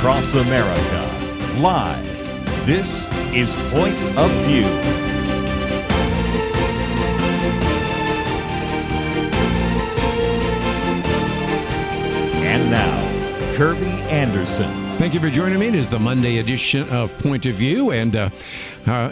across America. Live. This is Point of View. And now, Kerby Anderson. Thank you for joining me. It is the Monday edition of Point of View. And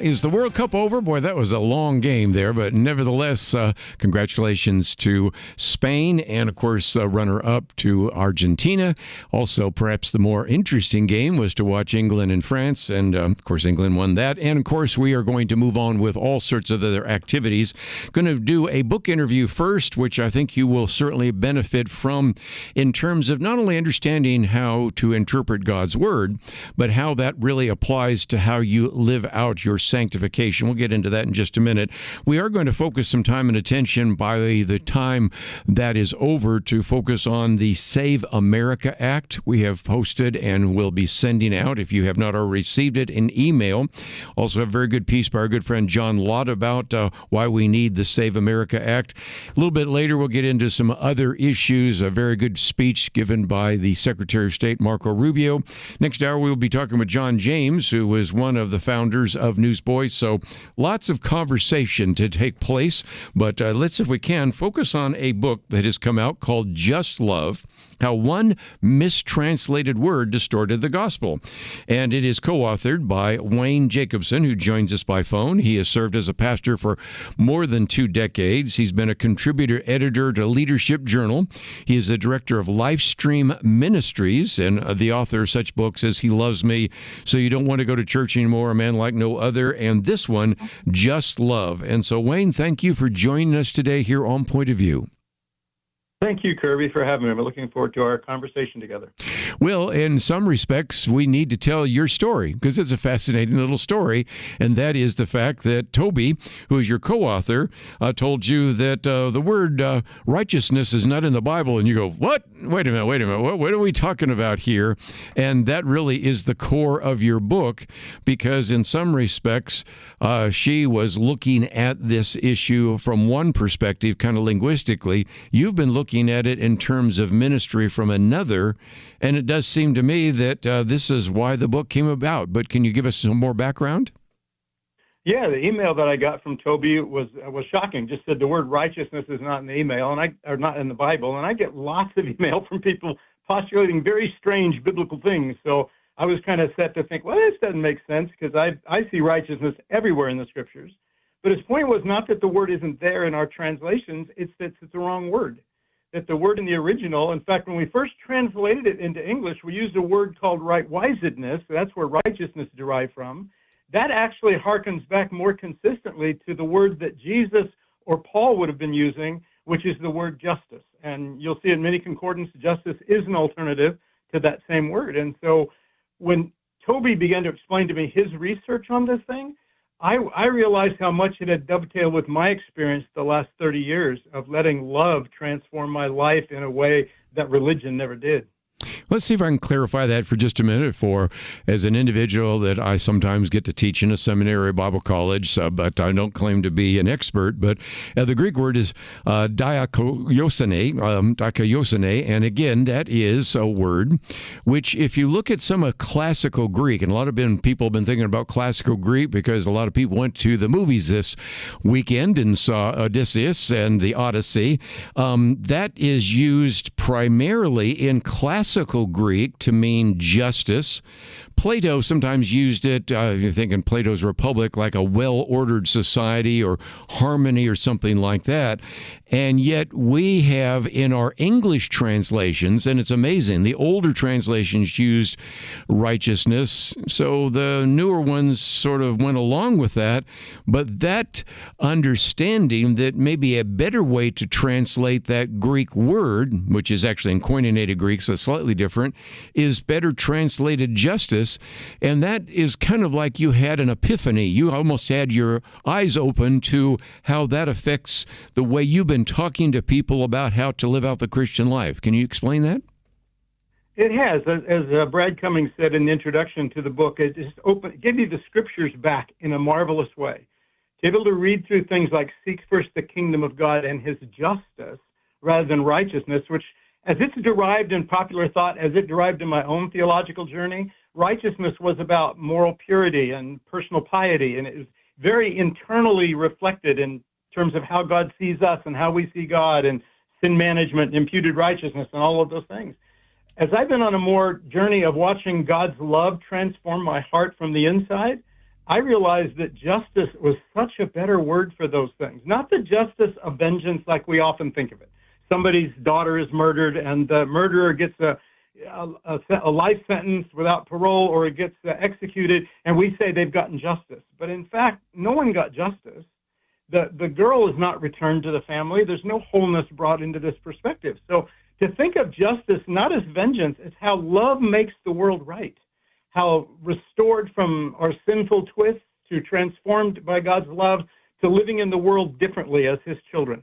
is the World Cup over? Boy, that was a long game there. But nevertheless, congratulations to Spain and, of course, runner-up to Argentina. Also, perhaps the more interesting game was to watch England and France. And, of course, England won that. And, of course, we are going to move on with all sorts of other activities. Going to do a book interview first, which I think you will certainly benefit from in terms of not only understanding how to interpret God's Word, but how that really applies to how you live out your sanctification. We'll get into that in just a minute. We are going to focus some time and attention by the time that is over to focus on the Save America Act. We have posted and will be sending out, if you have not already received it, an email. Also, a very good piece by our good friend John Lott about why we need the Save America Act. A little bit later, we'll get into some other issues. A very good speech given by the Secretary of State, Marco Rubio. Next hour, we'll be talking with John James, who was one of the founders of Newsboys. So lots of conversation to take place. But let's, if we can, focus on a book that has come out called Just Love, How One Mistranslated Word Distorted the Gospel. And it is co-authored by Wayne Jacobsen, who joins us by phone. He has served as a pastor for more than 2 decades. He's been a contributor editor to Leadership Journal. He is the director of Livestream Ministries and the author of such books as He Loves Me, So You Don't Want to Go to Church Anymore, A Man Like No Other, and this one, Just Love. And so, Wayne, thank you for joining us today here on Point of View. Thank you, Kerby, for having me. I'm looking forward to our conversation together. Well, in some respects, we need to tell your story because it's a fascinating little story, and that is the fact that Toby, who is your co-author, told you that the word righteousness is not in the Bible, and you go, what? Wait a minute, what are we talking about here? And that really is the core of your book because in some respects, she was looking at this issue from one perspective, kind of linguistically. You've been looking at it in terms of ministry from another, and it does seem to me that this is why the book came about. But can you give us some more background? Yeah, the email that I got from Toby was shocking. Just said the word righteousness is not in the email, or not in the Bible, and I get lots of email from people postulating very strange biblical things. So I was kind of set to think, well, this doesn't make sense because I see righteousness everywhere in the Scriptures. But his point was not that the word isn't there in our translations; it's that it's the wrong word. That the word in the original, in fact, when we first translated it into English, we used a word called rightwisedness. That's where righteousness derived from. That actually harkens back more consistently to the word that Jesus or Paul would have been using, which is the word justice. And you'll see in many concordance, justice is an alternative to that same word. And so when Toby began to explain to me his research on this thing, I realized how much it had dovetailed with my experience the last 30 years of letting love transform my life in a way that religion never did. Let's see if I can clarify that for just a minute. As an individual that I sometimes get to teach in a seminary or Bible college, but I don't claim to be an expert. But the Greek word is dikaiosune, and again, that is a word which, if you look at some of classical Greek, and a lot of people have been thinking about classical Greek because a lot of people went to the movies this weekend and saw Odysseus and the Odyssey. That is used primarily in classical Greek to mean justice. Plato sometimes used it, you think in Plato's Republic, like a well-ordered society or harmony or something like that. And yet we have in our English translations, and it's amazing, the older translations used righteousness, so the newer ones sort of went along with that. But that understanding that maybe a better way to translate that Greek word, which is actually in Koinonia Greek, so slightly different, is better translated justice. And that is kind of like you had an epiphany. You almost had your eyes open to how that affects the way you've been talking to people about how to live out the Christian life. Can you explain that? It has. As Brad Cummings said in the introduction to the book, it just give you the Scriptures back in a marvelous way. To be able to read through things like seek first the kingdom of God and his justice rather than righteousness, which as it's derived in popular thought, as it derived in my own theological journey, righteousness was about moral purity and personal piety, and it was very internally reflected in terms of how God sees us and how we see God, and sin management, imputed righteousness, and all of those things. As I've been on a more journey of watching God's love transform my heart from the inside, I realized that justice was such a better word for those things. Not the justice of vengeance like we often think of it. Somebody's daughter is murdered and the murderer gets a life sentence without parole, or it gets executed, and we say they've gotten justice. But in fact, no one got justice. The girl is not returned to the family. There's no wholeness brought into this perspective. So to think of justice not as vengeance, it's how love makes the world right, how restored from our sinful twists to transformed by God's love to living in the world differently as his children.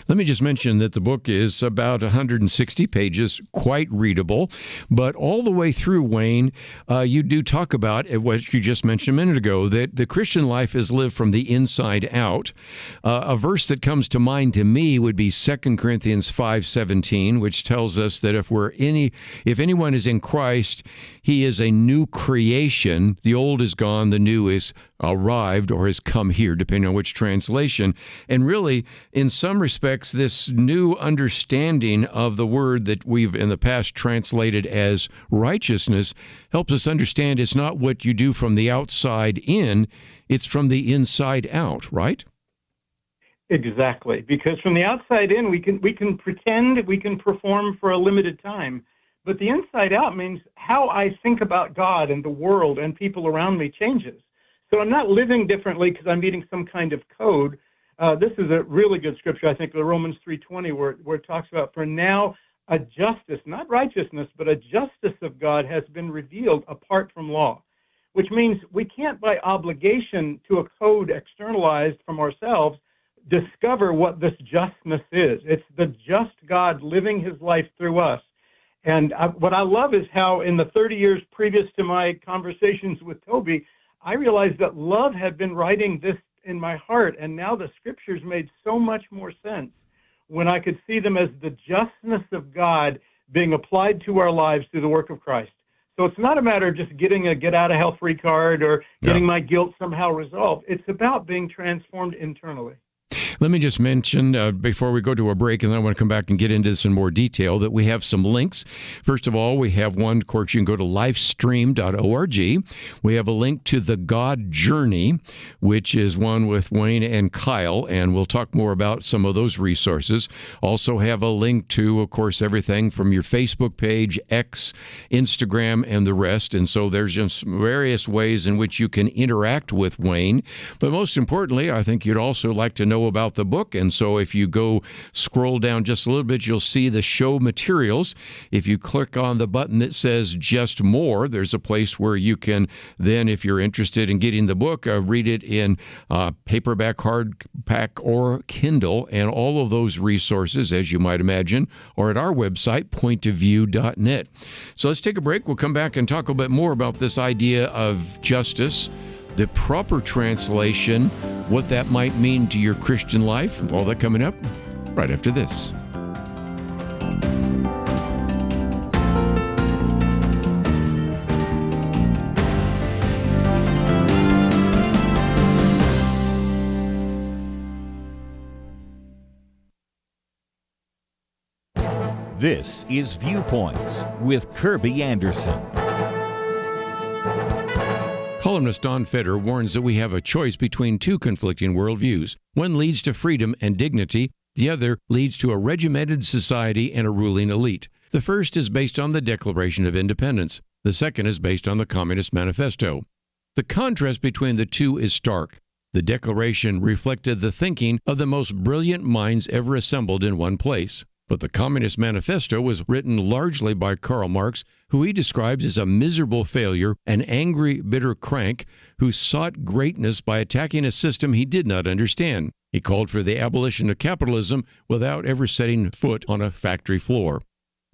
Let me just mention that the book is about 160 pages, quite readable, but all the way through, Wayne, you do talk about what you just mentioned a minute ago, that the Christian life is lived from the inside out. A verse that comes to mind to me would be 2 Corinthians 5:17, which tells us that if anyone is in Christ, he is a new creation. The old is gone, the new is arrived or has come here, depending on which translation. And really, in some respects, this new understanding of the word that we've in the past translated as righteousness helps us understand it's not what you do from the outside in, it's from the inside out, right? Exactly, because from the outside in, we can pretend, we can perform for a limited time, but the inside out means how I think about God and the world and people around me changes. So I'm not living differently because I'm meeting some kind of code. This is a really good scripture, I think, the Romans 3:20, where it talks about, for now a justice, not righteousness, but a justice of God has been revealed apart from law, which means we can't, by obligation to a code externalized from ourselves, discover what this justness is. It's the just God living his life through us. And what I love is how in the 30 years previous to my conversations with Toby, I realized that love had been writing this in my heart, and now the scriptures made so much more sense when I could see them as the justness of God being applied to our lives through the work of Christ. So it's not a matter of just getting a get-out-of-hell-free card or getting my guilt somehow resolved. It's about being transformed internally. Let me just mention, before we go to a break, and then I want to come back and get into this in more detail, that we have some links. First of all, we have one, of course, you can go to livestream.org. We have a link to The God Journey, which is one with Wayne and Kyle, and we'll talk more about some of those resources. Also have a link to, of course, everything from your Facebook page, X, Instagram, and the rest. And so there's just various ways in which you can interact with Wayne. But most importantly, I think you'd also like to know about the book, and so if you go scroll down just a little bit, you'll see the show materials. If you click on the button that says Just More, there's a place where you can then, if you're interested in getting the book, read it in paperback, hardback, or Kindle, and all of those resources, as you might imagine, are at our website, pointofview.net. So let's take a break. We'll come back and talk a bit more about this idea of justice, the proper translation, what that might mean to your Christian life. All that coming up right after this. This is Viewpoints with Kerby Anderson. Columnist Don Feder warns that we have a choice between two conflicting worldviews. One leads to freedom and dignity. The other leads to a regimented society and a ruling elite. The first is based on the Declaration of Independence. The second is based on the Communist Manifesto. The contrast between the two is stark. The Declaration reflected the thinking of the most brilliant minds ever assembled in one place. But the Communist Manifesto was written largely by Karl Marx, who he describes as a miserable failure, an angry, bitter crank who sought greatness by attacking a system he did not understand. He called for the abolition of capitalism without ever setting foot on a factory floor.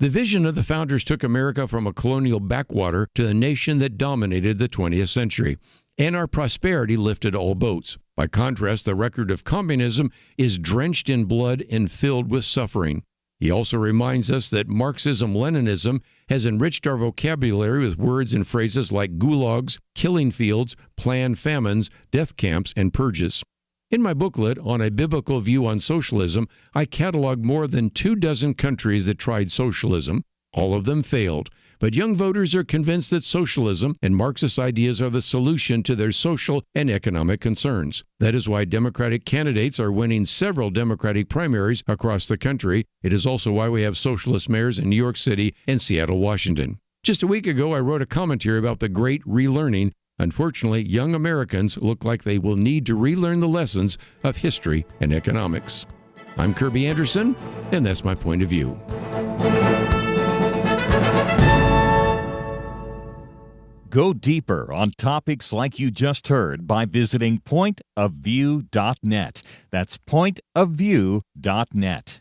The vision of the founders took America from a colonial backwater to the nation that dominated the 20th century. And our prosperity lifted all boats. By contrast, the record of communism is drenched in blood and filled with suffering. He also reminds us that Marxism-Leninism has enriched our vocabulary with words and phrases like gulags, killing fields, planned famines, death camps, and purges. In my booklet on a biblical view on socialism, I cataloged more than 24 countries that tried socialism. All of them failed. But young voters are convinced that socialism and Marxist ideas are the solution to their social and economic concerns. That is why Democratic candidates are winning several Democratic primaries across the country. It is also why we have socialist mayors in New York City and Seattle, Washington. Just a week ago, I wrote a commentary about the great relearning. Unfortunately, young Americans look like they will need to relearn the lessons of history and economics. I'm Kerby Anderson, and that's my point of view. Go deeper on topics like you just heard by visiting pointofview.net. That's pointofview.net.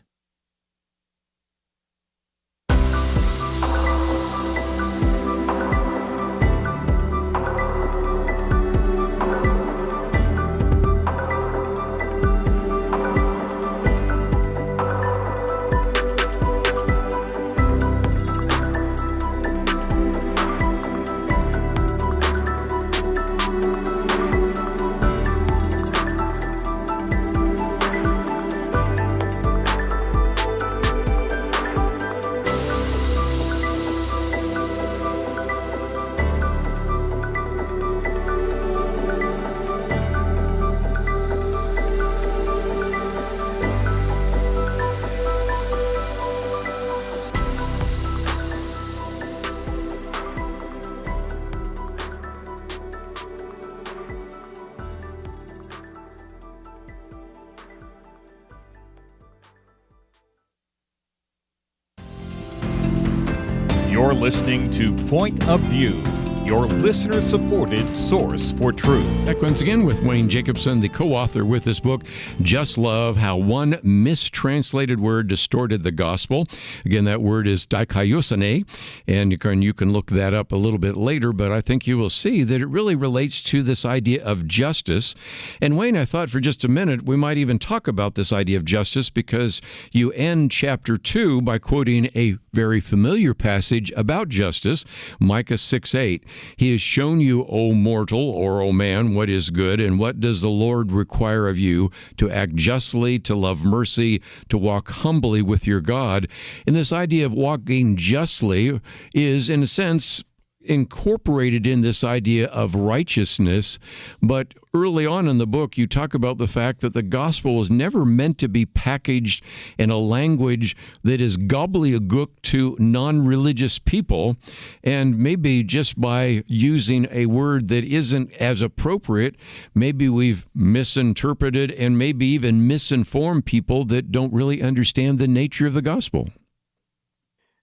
You're listening to Point of View, your listener-supported source for truth. Back once again with Wayne Jacobsen, the co-author with this book, Just Love, How One Mistranslated Word Distorted the Gospel. Again, that word is dikaiosune, and you can look that up a little bit later, but I think you will see that it really relates to this idea of justice. And Wayne, I thought for just a minute we might even talk about this idea of justice, because you end chapter 2 by quoting a very familiar passage about justice, Micah 6:8. He has shown you, O mortal, or O man, what is good, and what does the Lord require of you? To act justly, to love mercy, to walk humbly with your God. And this idea of walking justly is, in a sense, incorporated in this idea of righteousness. But early on in the book, you talk about the fact that the gospel was never meant to be packaged in a language that is gobbledygook to non-religious people. And maybe just by using a word that isn't as appropriate, maybe we've misinterpreted and maybe even misinformed people that don't really understand the nature of the gospel.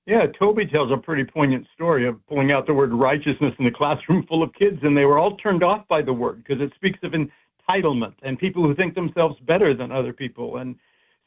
Yeah, Toby tells a pretty poignant story of pulling out the word righteousness in a classroom full of kids, and they were all turned off by the word because it speaks of entitlement and people who think themselves better than other people. And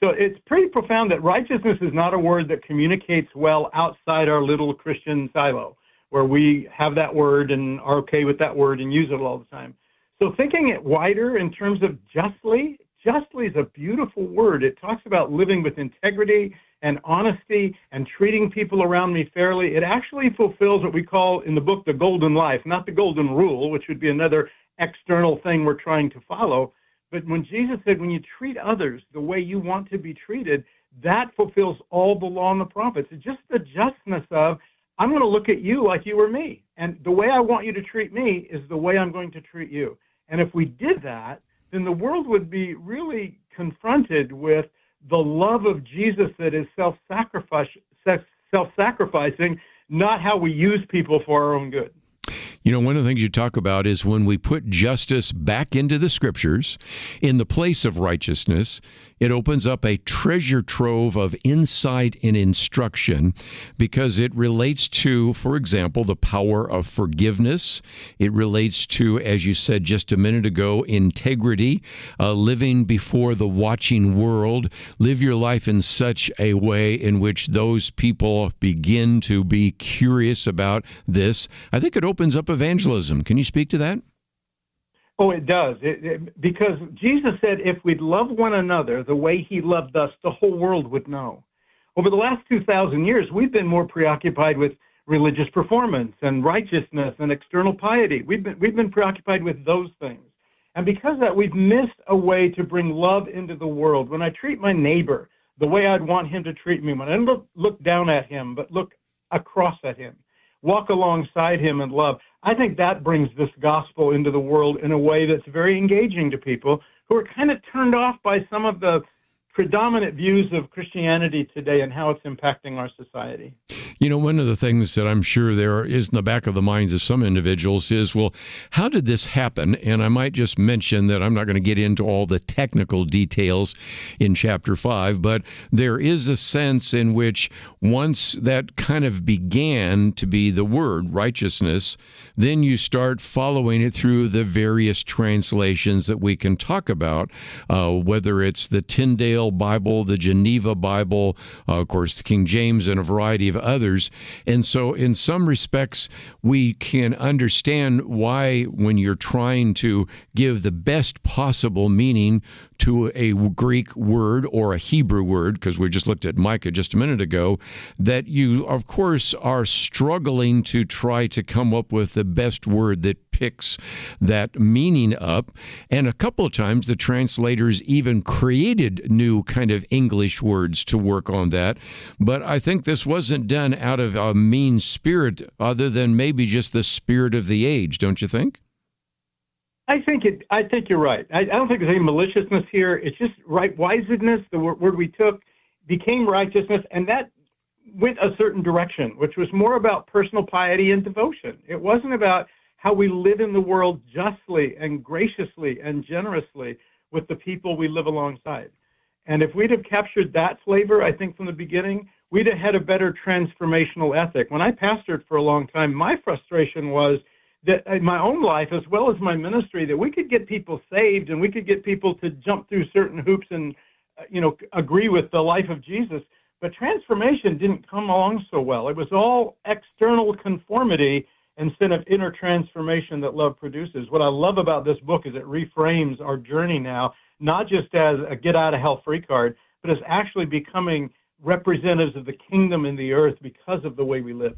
so it's pretty profound that righteousness is not a word that communicates well outside our little Christian silo, where we have that word and are okay with that word and use it all the time. So thinking it wider in terms of justly is a beautiful word. It talks about living with integrity and honesty and treating people around me fairly. It actually fulfills what we call in the book the golden life, not the golden rule, which would be another external thing we're trying to follow. But when Jesus said, when you treat others the way you want to be treated, that fulfills all the law and the prophets. It's just the justness of, I'm going to look at you like you were me. And the way I want you to treat me is the way I'm going to treat you. And if we did that, then the world would be really confronted with the love of Jesus that is self-sacrificing, not how we use people for our own good. You know, one of the things you talk about is when we put justice back into the scriptures in the place of righteousness, it opens up a treasure trove of insight and instruction, because it relates to, for example, the power of forgiveness. It relates to, as you said just a minute ago, integrity, living before the watching world. Live your life in such a way in which those people begin to be curious about this. I think it opens up evangelism. Can you speak to that? Oh, it does. Because Jesus said if we'd love one another the way he loved us, the whole world would know. Over the last 2,000 years, we've been more preoccupied with religious performance and righteousness and external piety. We've been preoccupied with those things. And because of that, we've missed a way to bring love into the world. When I treat my neighbor the way I'd want him to treat me, when I don't look down at him, but look across at him, walk alongside him in love, I think that brings this gospel into the world in a way that's very engaging to people who are kind of turned off by some of the predominant views of Christianity today and how it's impacting our society. You know, one of the things that I'm sure there is in the back of the minds of some individuals is, well, how did this happen? And I might just mention that I'm not going to get into all the technical details in chapter 5, but there is a sense in which once that kind of began to be the word righteousness, then you start following it through the various translations that we can talk about, whether it's the Tyndale Bible, the Geneva Bible, of course, the King James, and a variety of others. And so in some respects, we can understand why when you're trying to give the best possible meaning to a Greek word or a Hebrew word, because we just looked at Micah just a minute ago, that you, of course, are struggling to try to come up with the best word that picks that meaning up. And a couple of times the translators even created new kind of English words to work on that. But I think this wasn't done out of a mean spirit other than maybe just the spirit of the age, don't you think? I think you're right. I don't think there's any maliciousness here. It's just right wisedness. The word we took became righteousness, and that went a certain direction, which was more about personal piety and devotion. It wasn't about how we live in the world justly and graciously and generously with the people we live alongside. And if we'd have captured that flavor, I think from the beginning, we'd have had a better transformational ethic. When I pastored for a long time, my frustration was that in my own life, as well as my ministry, that we could get people saved and we could get people to jump through certain hoops and, agree with the life of Jesus. But transformation didn't come along so well. It was all external conformity instead of inner transformation that love produces. What I love about this book is it reframes our journey now, not just as a get-out-of-hell-free card, but as actually becoming representatives of the kingdom in the earth because of the way we live.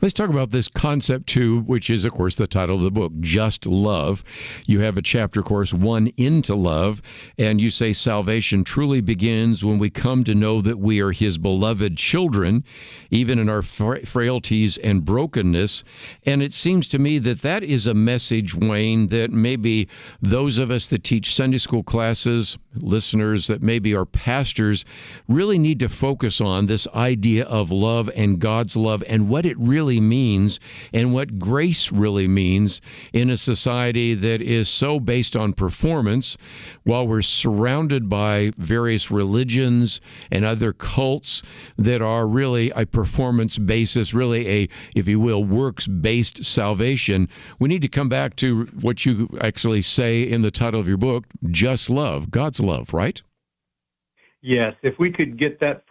Let's talk about this concept, too, which is, of course, the title of the book, Just Love. You have a chapter, of course, One Into Love, and you say salvation truly begins when we come to know that we are His beloved children, even in our frailties and brokenness. And it seems to me that that is a message, Wayne, that maybe those of us that teach Sunday school classes, listeners that maybe are pastors, really need to focus on this idea of love and God's love and what it really means and what grace really means in a society that is so based on performance, while we're surrounded by various religions and other cults that are really a performance basis, really a, if you will, works-based salvation. We need to come back to what you actually say in the title of your book, Just Love, God's love, right? Yes, if we could get that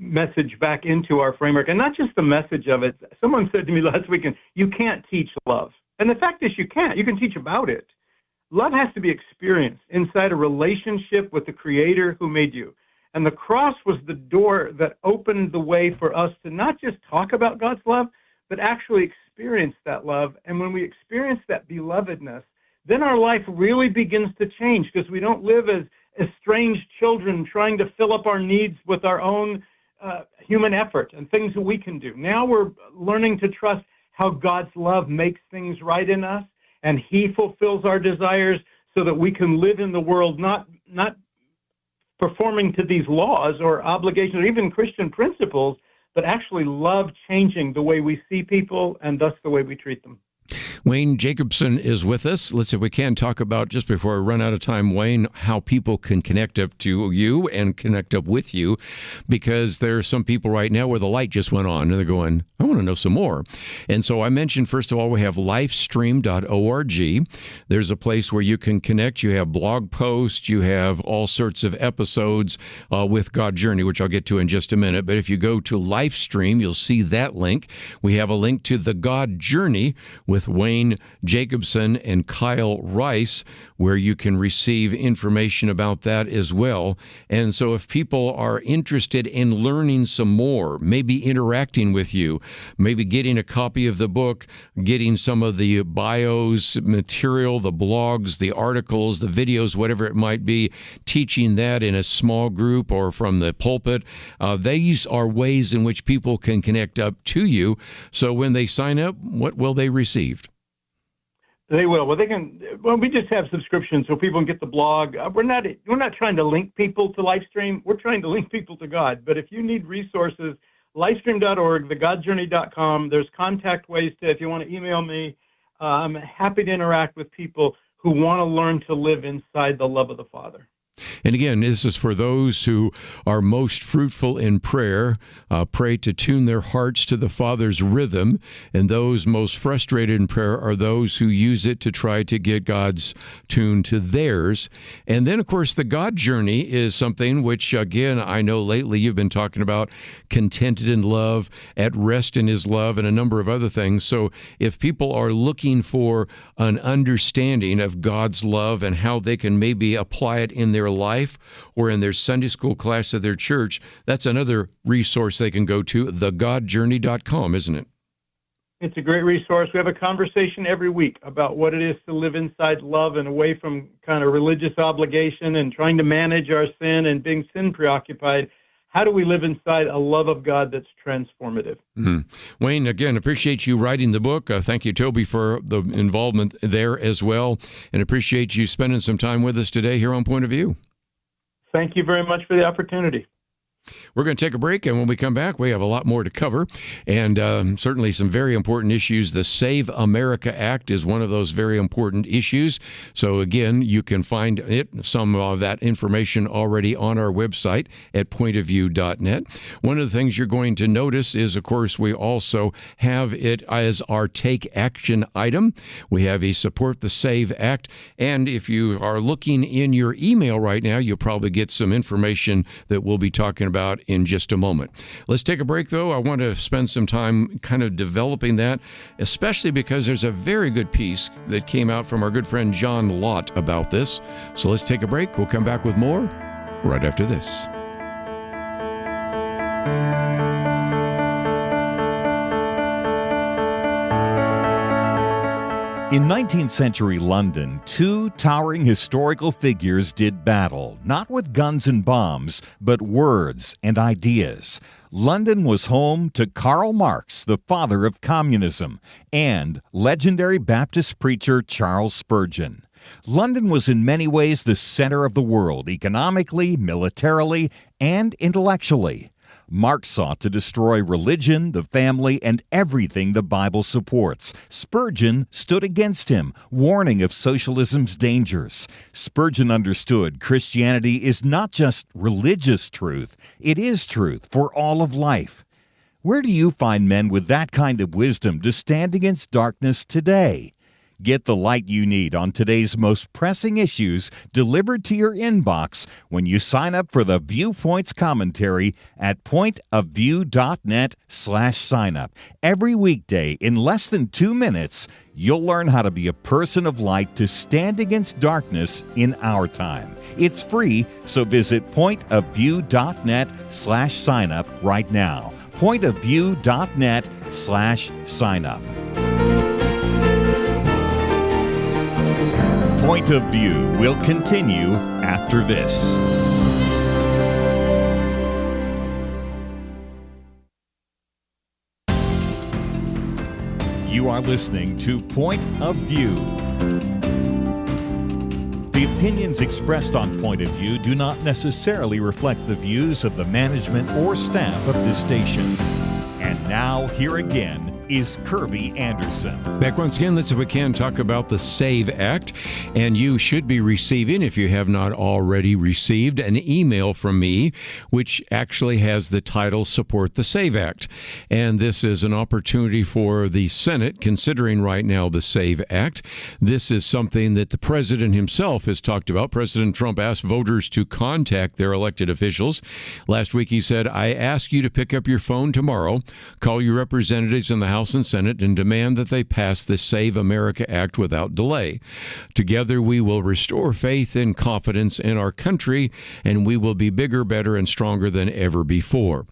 message back into our framework, and not just the message of it. Someone said to me last weekend, you can't teach love. And the fact is you can't. You can teach about it. Love has to be experienced inside a relationship with the Creator who made you. And the cross was the door that opened the way for us to not just talk about God's love, but actually experience that love. And when we experience that belovedness, then our life really begins to change, because we don't live as estranged children trying to fill up our needs with our own human effort and things that we can do. Now we're learning to trust how God's love makes things right in us, and He fulfills our desires so that we can live in the world not performing to these laws or obligations or even Christian principles, but actually love changing the way we see people and thus the way we treat them. Wayne Jacobsen is with us. Let's see if we can talk about, just before I run out of time, Wayne, how people can connect up to you and connect up with you, because there are some people right now where the light just went on and they're going, I want to know some more. And so I mentioned, first of all, we have lifestream.org. There's a place where you can connect. You have blog posts. You have all sorts of episodes with God Journey, which I'll get to in just a minute. But if you go to Lifestream, you'll see that link. We have a link to the God Journey with Wayne Jacobsen and Kyle Rice, where you can receive information about that as well. And so if people are interested in learning some more, maybe interacting with you, maybe getting a copy of the book, getting some of the bios material, the blogs, the articles, the videos, whatever it might be, teaching that in a small group or from the pulpit, these are ways in which people can connect up to you. So when they sign up, what will they receive? They will. Well, they can. Well, we just have subscriptions so people can get the blog. We're not trying to link people to Livestream. We're trying to link people to God. But if you need resources, livestream.org, thegodjourney.com. There's contact ways to. If you want to email me, I'm happy to interact with people who want to learn to live inside the love of the Father. And again, this is for those who are most fruitful in prayer. Pray to tune their hearts to the Father's rhythm. And those most frustrated in prayer are those who use it to try to get God's tune to theirs. And then, of course, the God Journey is something which, again, I know lately you've been talking about contented in love, at rest in His love, and a number of other things. So if people are looking for an understanding of God's love and how they can maybe apply it in their life or in their Sunday school class of their church, that's another resource they can go to, thegodjourney.com, isn't it? It's a great resource. We have a conversation every week about what it is to live inside love and away from kind of religious obligation and trying to manage our sin and being sin preoccupied. How do we live inside a love of God that's transformative? Wayne, again, appreciate you writing the book. Thank you, Toby, for the involvement there as well, and appreciate you spending some time with us today here on Point of View. Thank you very much for the opportunity. We're going to take a break, and when we come back, we have a lot more to cover, and certainly some very important issues. The Save America Act is one of those very important issues. So again, you can find some of that information already on our website at pointofview.net. One of the things you're going to notice is, of course, we also have it as our Take Action item. We have a Support the Save Act, and if you are looking in your email right now, you'll probably get some information that we'll be talking about in just a moment. Let's take a break, though. I want to spend some time kind of developing that, especially because there's a very good piece that came out from our good friend John Lott about this. So let's take a break. We'll come back with more right after this. In 19th century London, two towering historical figures did battle, not with guns and bombs, but words and ideas. London was home to Karl Marx, the father of communism, and legendary Baptist preacher Charles Spurgeon. London was in many ways the center of the world, economically, militarily, and intellectually. Marx sought to destroy religion, the family, and everything the Bible supports. Spurgeon stood against him, warning of socialism's dangers. Spurgeon understood Christianity is not just religious truth, it is truth for all of life. Where do you find men with that kind of wisdom to stand against darkness today? Get the light you need on today's most pressing issues delivered to your inbox when you sign up for the Viewpoints commentary at pointofview.net/signup. Every weekday in less than 2 minutes, you'll learn how to be a person of light to stand against darkness in our time. It's free, so visit pointofview.net/signup right now. pointofview.net/signup. Point of View will continue after this. You are listening to Point of View. The opinions expressed on Point of View do not necessarily reflect the views of the management or staff of this station. And now, here again, is Kerby Anderson. Back once again, let's, if we can, talk about the SAVE Act. And you should be receiving, if you have not already received, an email from me, which actually has the title Support the SAVE Act. And this is an opportunity for the Senate, considering right now the SAVE Act. This is something that the president himself has talked about. President Trump asked voters to contact their elected officials. Last week he said, I ask you to pick up your phone tomorrow, call your representatives in the House House and Senate and demand that they pass the Save America Act without delay. Together, we will restore faith and confidence in our country, and we will be bigger, better, and stronger than ever before.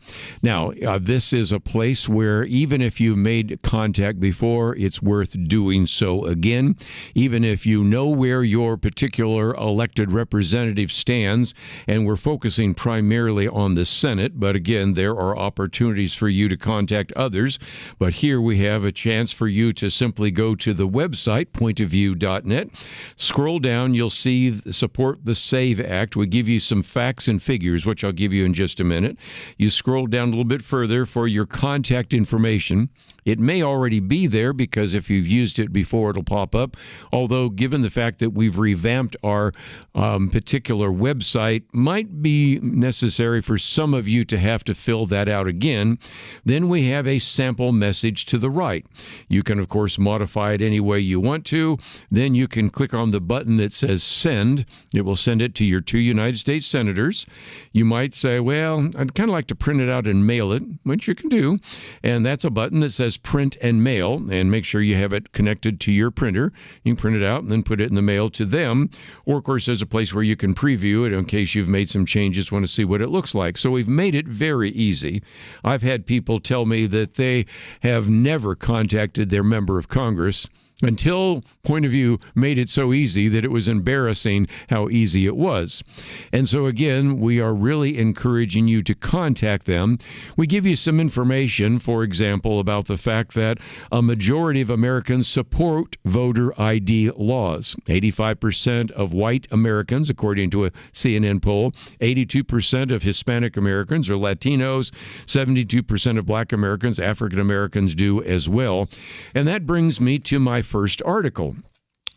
Now, this is a place where even if you've made contact before, it's worth doing so again. Even if you know where your particular elected representative stands, and we're focusing primarily on the Senate, but again, there are opportunities for you to contact others. But here we have a chance for you to simply go to the website, pointofview.net. Scroll down, you'll see Support the SAVE Act. We give you some facts and figures, which I'll give you in just a minute. You scroll down a little bit further for your contact information. It may already be there because if you've used it before, it'll pop up. Although, given the fact that we've revamped our particular website, might be necessary for some of you to have to fill that out again. Then we have a sample message to the right. You can, of course, modify it any way you want to. Then you can click on the button that says Send. It will send it to your 2 United States senators. You might say, well, I'd kind of like to print it out and mail it, which you can do. And that's a button that says Print and Mail, and make sure you have it connected to your printer. You can print it out and then put it in the mail to them. Or, of course, there's a place where you can preview it in case you've made some changes, want to see what it looks like. So we've made it very easy. I've had people tell me that they have never contacted their member of Congress until Point of View made it so easy that it was embarrassing how easy it was. And so, again, we are really encouraging you to contact them. We give you some information, for example, about the fact that a majority of Americans support voter ID laws. 85% of white Americans, according to a CNN poll, 82% of Hispanic Americans or Latinos, 72% of black Americans, African Americans do as well. And that brings me to my first article.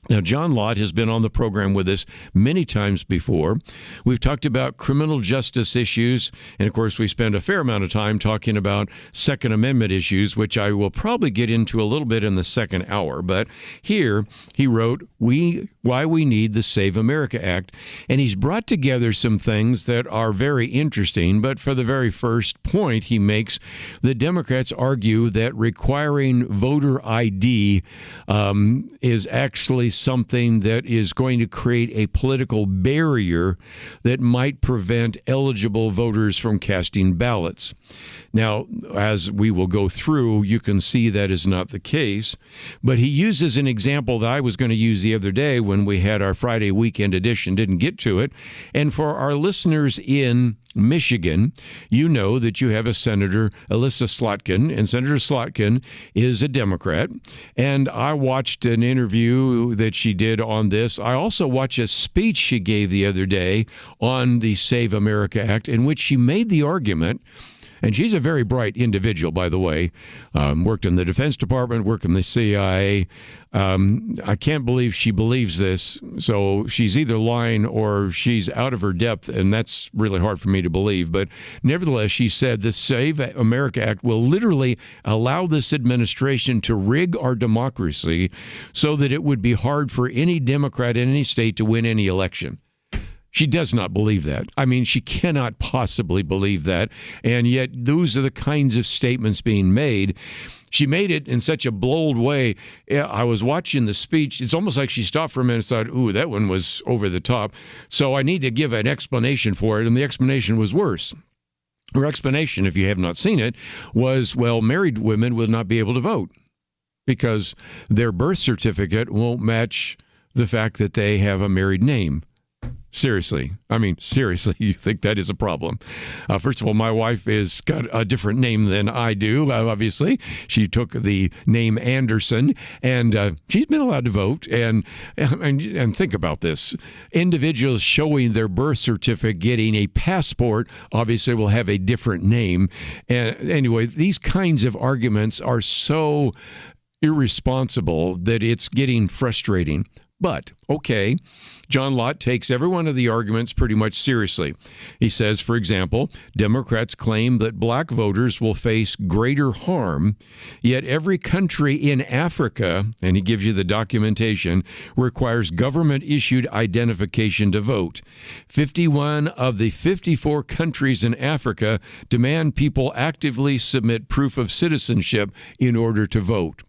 Now, John Lott has been on the program with us many times before. We've talked about criminal justice issues, and of course, we spend a fair amount of time talking about Second Amendment issues, which I will probably get into a little bit in the second hour. But here, he wrote, Why We Need the Save America Act, and he's brought together some things that are very interesting. But for the very first point he makes, the Democrats argue that requiring voter ID is actually something that is going to create a political barrier that might prevent eligible voters from casting ballots. Now, as we will go through, you can see that is not the case. But he uses an example that I was going to use the other day when we had our Friday weekend edition, didn't get to it. And for our listeners in Michigan, you know that you have a Senator, Elissa Slotkin, and Senator Slotkin is a Democrat. And I watched an interview that she did on this. I also watched a speech she gave the other day on the Save America Act, in which she made the argument. And she's a very bright individual, by the way. Worked in the Defense Department, worked in the CIA. I can't believe she believes this. So she's either lying or she's out of her depth, and that's really hard for me to believe. But nevertheless, she said the Save America Act will literally allow this administration to rig our democracy so that it would be hard for any Democrat in any state to win any election. She does not believe that. I mean, she cannot possibly believe that. And yet, those are the kinds of statements being made. She made it in such a bold way. I was watching the speech. It's almost like she stopped for a minute and thought, ooh, that one was over the top. So I need to give an explanation for it. And the explanation was worse. Her explanation, if you have not seen it, was, well, married women will not be able to vote because their birth certificate won't match the fact that they have a married name. Seriously. I mean, seriously, you think that is a problem? First of all, my wife has got a different name than I do, obviously. She took the name Anderson, and she's been allowed to vote. And think about this. Individuals showing their birth certificate, getting a passport, obviously will have a different name. And anyway, these kinds of arguments are so irresponsible that it's getting frustrating. But, okay, John Lott takes every one of the arguments pretty much seriously. He says, for example, Democrats claim that black voters will face greater harm, yet every country in Africa, and he gives you the documentation, requires government-issued identification to vote. 51 of the 54 countries in Africa demand people actively submit proof of citizenship in order to vote.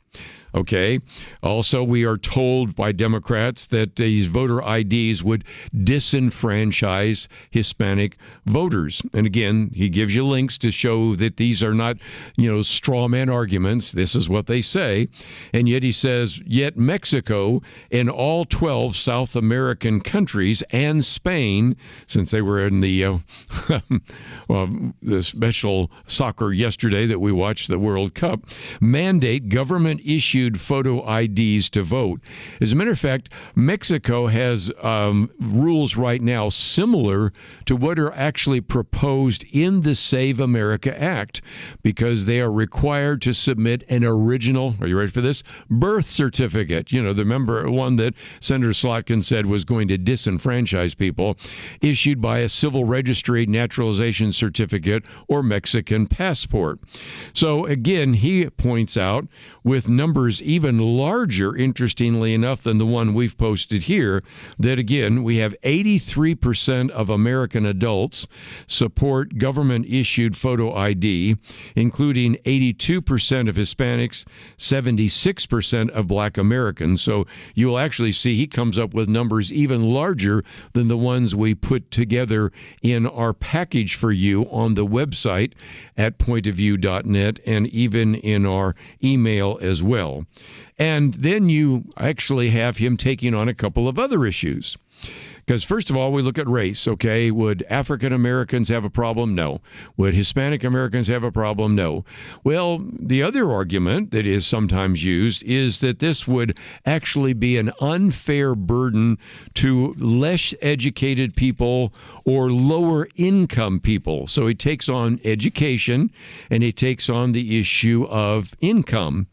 Okay. Also, we are told by Democrats that these voter IDs would disenfranchise Hispanic voters. And again, he gives you links to show that these are not, straw man arguments. This is what they say. And yet he says, yet Mexico and all 12 South American countries and Spain, since they were in the special soccer yesterday that we watched, the World Cup, mandate government-issued photo IDs to vote. As a matter of fact, Mexico has rules right now similar to what are actually proposed in the Save America Act, because they are required to submit an original, are you ready for this, birth certificate. The one that Senator Slotkin said was going to disenfranchise people, issued by a civil registry, naturalization certificate, or Mexican passport. So again, he points out, with numbers even larger, interestingly enough, than the one we've posted here, that again, we have 83% of American adults support government-issued photo ID, including 82% of Hispanics, 76% of Black Americans. So you'll actually see he comes up with numbers even larger than the ones we put together in our package for you on the website at pointofview.net and even in our email as well. And then you actually have him taking on a couple of other issues. Because first of all, we look at race, okay? Would African Americans have a problem? No. Would Hispanic Americans have a problem? No. Well, the other argument that is sometimes used is that this would actually be an unfair burden to less educated people or lower income people. So he takes on education and he takes on the issue of income.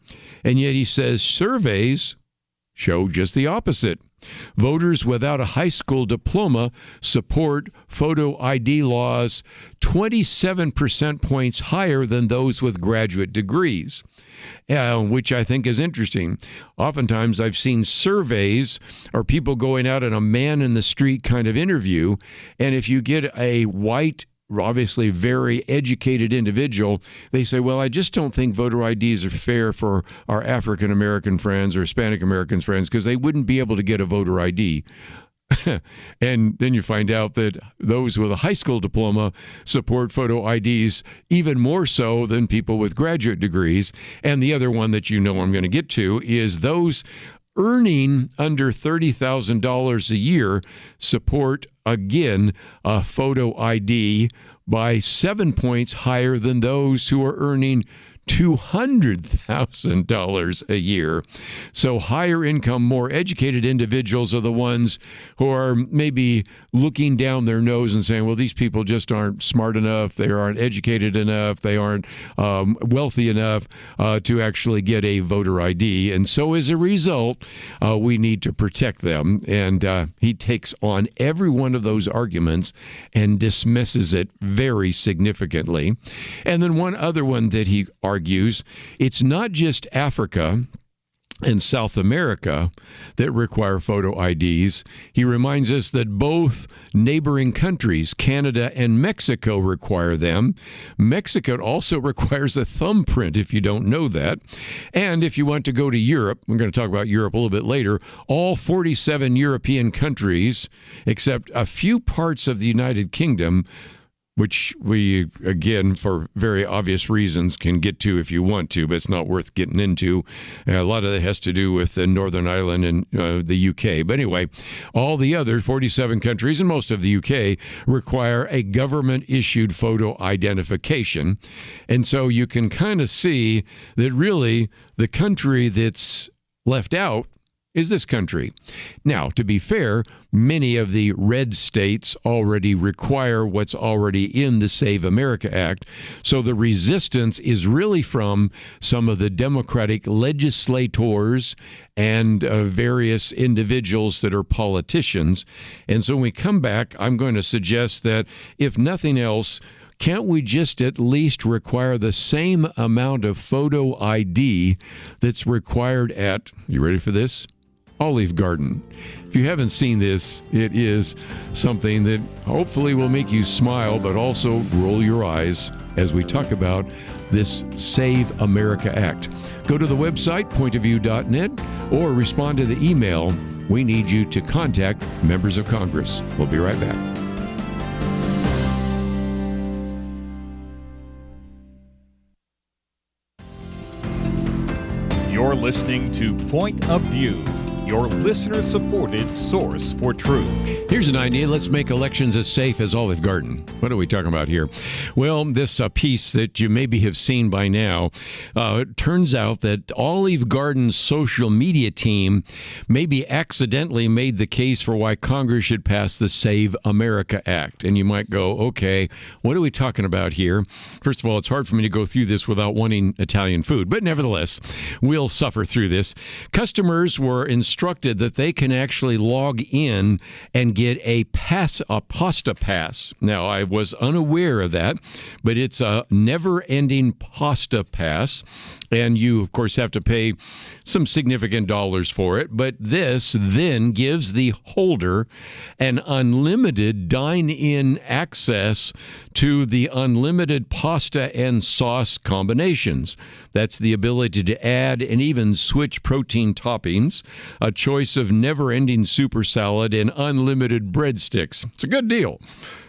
And yet he says surveys show just the opposite. Voters without a high school diploma support photo ID laws 27 percent points higher than those with graduate degrees, which I think is interesting. Oftentimes I've seen surveys or people going out in a man in the street kind of interview, and if you get a white, obviously very educated individual, they say, well, I just don't think voter IDs are fair for our African American friends or Hispanic American friends because they wouldn't be able to get a voter ID. And then you find out that those with a high school diploma support photo IDs even more so than people with graduate degrees. And the other one that I'm going to get to is those earning under $30,000 a year support, again, a photo ID by 7 points higher than those who are earning $200,000 a year. So higher income, more educated individuals are the ones who are maybe looking down their nose and saying, well, these people just aren't smart enough, they aren't educated enough, they aren't wealthy enough to actually get a voter ID. And so as a result, we need to protect them. And he takes on every one of those arguments and dismisses it very significantly. And then one other one that he argues, it's not just Africa and South America that require photo IDs. He reminds us that both neighboring countries, Canada and Mexico, require them. Mexico also requires a thumbprint, if you don't know that. And if you want to go to Europe, we're going to talk about Europe a little bit later, all 47 European countries, except a few parts of the United Kingdom, which we, again, for very obvious reasons, can get to if you want to, but it's not worth getting into. A lot of that has to do with Northern Ireland and the UK. But anyway, all the other 47 countries and most of the UK require a government-issued photo identification. And so you can kind of see that really the country that's left out is this country. Now, to be fair, many of the red states already require what's already in the Save America Act, so the resistance is really from some of the Democratic legislators and various individuals that are politicians. And so when we come back, I'm going to suggest that, if nothing else, can't we just at least require the same amount of photo ID that's required at, you ready for this? Olive Garden. If you haven't seen this, it is something that hopefully will make you smile, but also roll your eyes as we talk about this Save America Act. Go to the website, pointofview.net, or respond to the email. We need you to contact members of Congress. We'll be right back. You're listening to Point of View, your listener-supported source for truth. Here's an idea. Let's make elections as safe as Olive Garden. What are we talking about here? Well, this piece that you maybe have seen by now, it turns out that Olive Garden's social media team maybe accidentally made the case for why Congress should pass the Save America Act. And you might go, okay, what are we talking about here? First of all, it's hard for me to go through this without wanting Italian food, but nevertheless, we'll suffer through this. Customers were instructed that they can actually log in and get a pasta pass. Now, I was unaware of that, but it's a never-ending pasta pass, and you, of course, have to pay some significant dollars for it. But this then gives the holder an unlimited dine-in access to the unlimited pasta and sauce combinations. That's the ability to add and even switch protein toppings, a choice of never-ending super salad, and unlimited breadsticks. It's a good deal.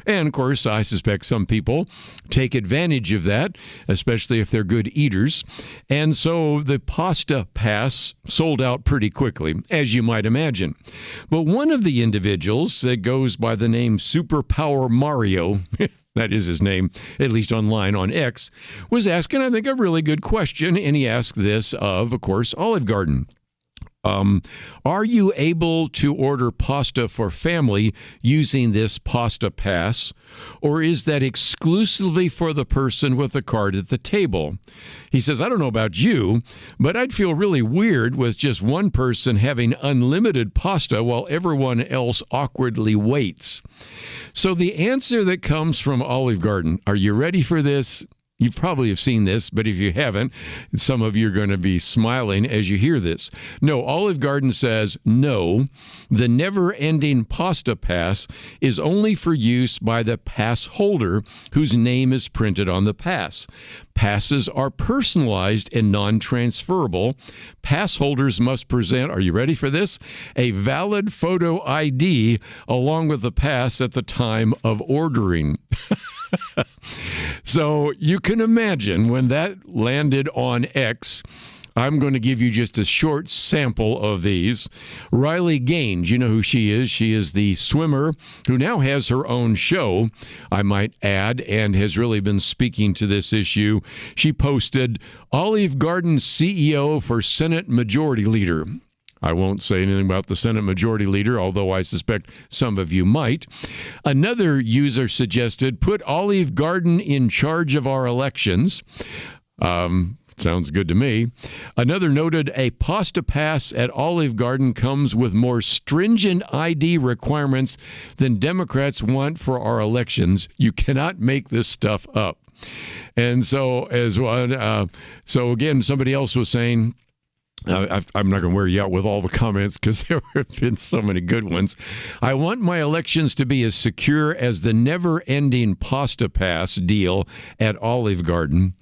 And, of course, I suspect some people take advantage of that, especially if they're good eaters. And so the pasta pass sold out pretty quickly, as you might imagine. But one of the individuals that goes by the name Superpower Mario, that is his name, at least online on X, was asking, I think, a really good question. And he asked this of course, Olive Garden. Are you able to order pasta for family using this pasta pass, or is that exclusively for the person with the card at the table? He says, I don't know about you, but I'd feel really weird with just one person having unlimited pasta while everyone else awkwardly waits. So the answer that comes from Olive Garden, are you ready for this? You probably have seen this, but if you haven't, some of you are going to be smiling as you hear this. No, Olive Garden says, no, the never-ending pasta pass is only for use by the pass holder whose name is printed on the pass. Passes are personalized and non-transferable. Pass holders must present, are you ready for this? A valid photo ID along with the pass at the time of ordering. So you can imagine when that landed on X. I'm going to give you just a short sample of these. Riley Gaines, you know who she is. She is the swimmer who now has her own show, I might add, and has really been speaking to this issue. She posted, Olive Garden CEO for Senate Majority Leader. I won't say anything about the Senate Majority Leader, although I suspect some of you might. Another user suggested, put Olive Garden in charge of our elections. Sounds good to me. Another noted, a pasta pass at Olive Garden comes with more stringent ID requirements than Democrats want for our elections. You cannot make this stuff up. And so, again, somebody else was saying, I'm not going to wear you out with all the comments because there have been so many good ones. I want my elections to be as secure as the never-ending pasta pass deal at Olive Garden.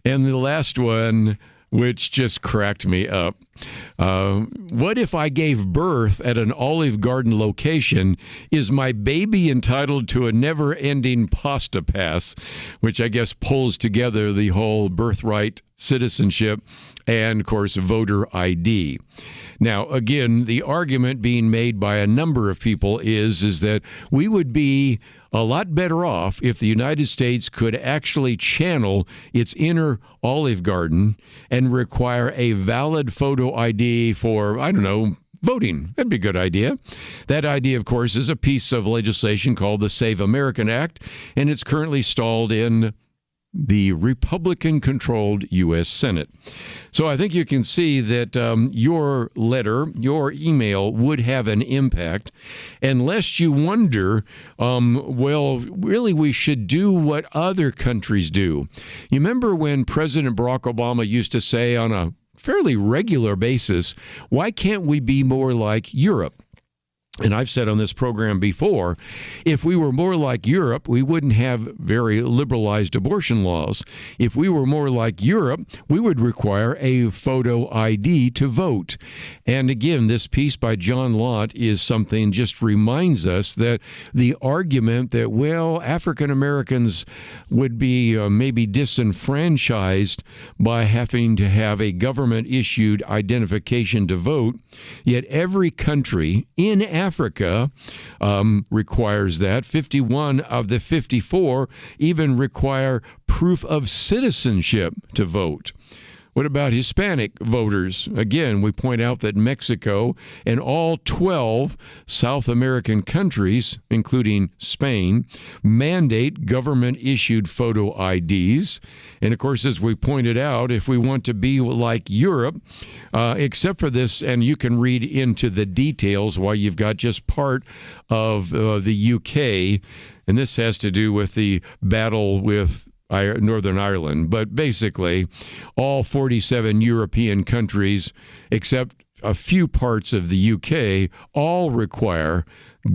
And the last one, which just cracked me up. What if I gave birth at an Olive Garden location? Is my baby entitled to a never-ending pasta pass, which I guess pulls together the whole birthright, citizenship, and, of course, voter ID. Now, again, the argument being made by a number of people is that we would be a lot better off if the United States could actually channel its inner Olive Garden and require a valid photo ID for, I don't know, voting. That'd be a good idea. That idea, of course, is a piece of legislation called the Save American Act, and it's currently stalled in the Republican-controlled U.S. Senate. So I think you can see that your letter, your email would have an impact, unless you wonder, well, really we should do what other countries do. You remember when President Barack Obama used to say on a fairly regular basis, why can't we be more like Europe? And I've said on this program before, if we were more like Europe, we wouldn't have very liberalized abortion laws. If we were more like Europe, we would require a photo ID to vote. And again, this piece by John Lott is something just reminds us that the argument that, well, African Americans would be maybe disenfranchised by having to have a government-issued identification to vote, yet every country in Africa requires that. 51 of the 54 even require proof of citizenship to vote. What about Hispanic voters? Again, we point out that Mexico and all 12 South American countries, including Spain, mandate government-issued photo IDs. And of course, as we pointed out, if we want to be like Europe, except for this, and you can read into the details why you've got just part of the UK, and this has to do with the battle with Northern Ireland, but basically all 47 European countries, except a few parts of the UK, all require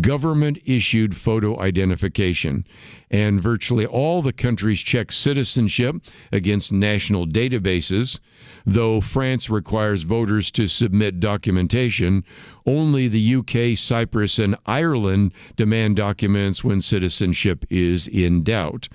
government-issued photo identification. And virtually all the countries check citizenship against national databases. Though France requires voters to submit documentation, only the UK, Cyprus, and Ireland demand documents when citizenship is in doubt.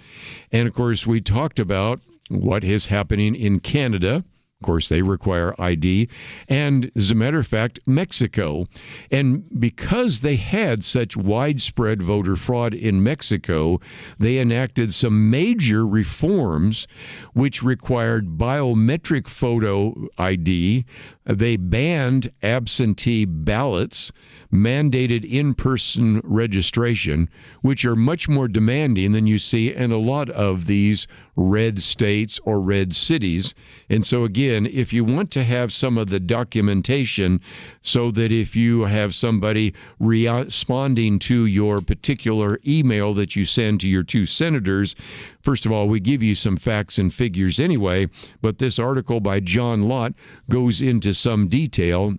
And of course, we talked about what is happening in Canada. Of course, they require ID. And as a matter of fact, Mexico. And because they had such widespread voter fraud in Mexico, they enacted some major reforms which required biometric photo ID. They banned absentee ballots, mandated in-person registration, which are much more demanding than you see in a lot of these red states or red cities. And so again, if you want to have some of the documentation so that if you have somebody responding to your particular email that you send to your two senators, first of all, we give you some facts and figures anyway, but this article by John Lott goes into some detail.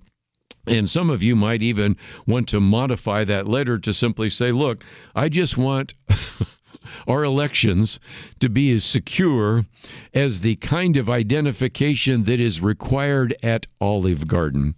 And some of you might even want to modify that letter to simply say, look, I just want our elections to be as secure as the kind of identification that is required at Olive Garden.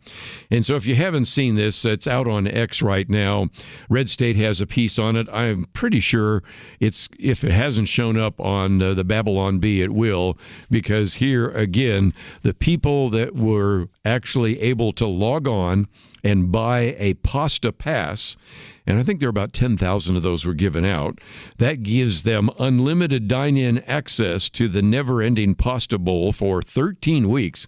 And so if you haven't seen this, it's out on X right now. Red State has a piece on it. I'm pretty sure if it hasn't shown up on the Babylon Bee, it will, because here again, the people that were actually able to log on and buy a Pasta Pass, and I think there are about 10,000 of those were given out. That gives them unlimited dine-in access to the never-ending Pasta Bowl for 13 weeks.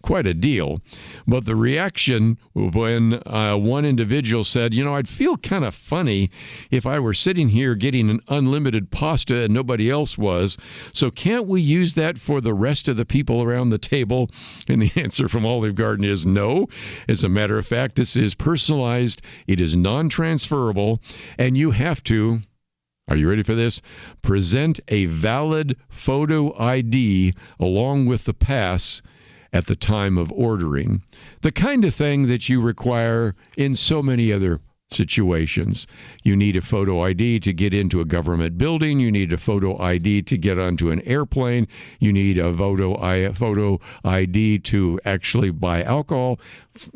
Quite a deal. But the reaction when one individual said, I'd feel kind of funny if I were sitting here getting an unlimited pasta and nobody else was. So can't we use that for the rest of the people around the table? And the answer from Olive Garden is no. As a matter of fact, this is personalized. It is non-transferable. And you have to, are you ready for this? Present a valid photo ID along with the pass at the time of ordering. The kind of thing that you require in so many other situations. You need a photo ID to get into a government building. You need a photo ID to get onto an airplane. You need a photo ID to actually buy alcohol.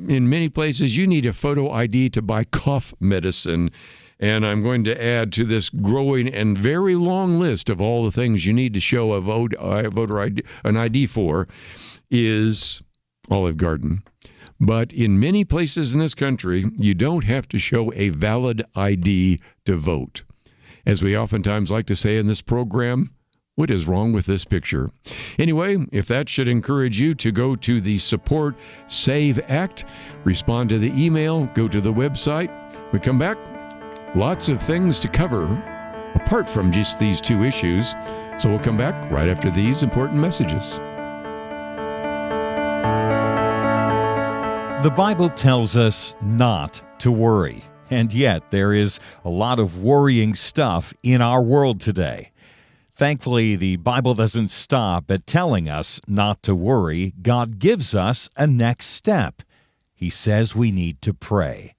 In many places, you need a photo ID to buy cough medicine. And I'm going to add to this growing and very long list of all the things you need to show a voter ID, an ID for, is Olive Garden. But in many places in this country, you don't have to show a valid ID to vote. As we oftentimes like to say in this program, What is wrong with this picture? Anyway, if that should encourage you to go to the Support Save Act, respond to the email, go to the website. We come back, lots of things to cover apart from just these two issues. So we'll come back right after these important messages. The Bible tells us not to worry, and yet there is a lot of worrying stuff in our world today. Thankfully, the Bible doesn't stop at telling us not to worry. God gives us a next step. He says we need to pray.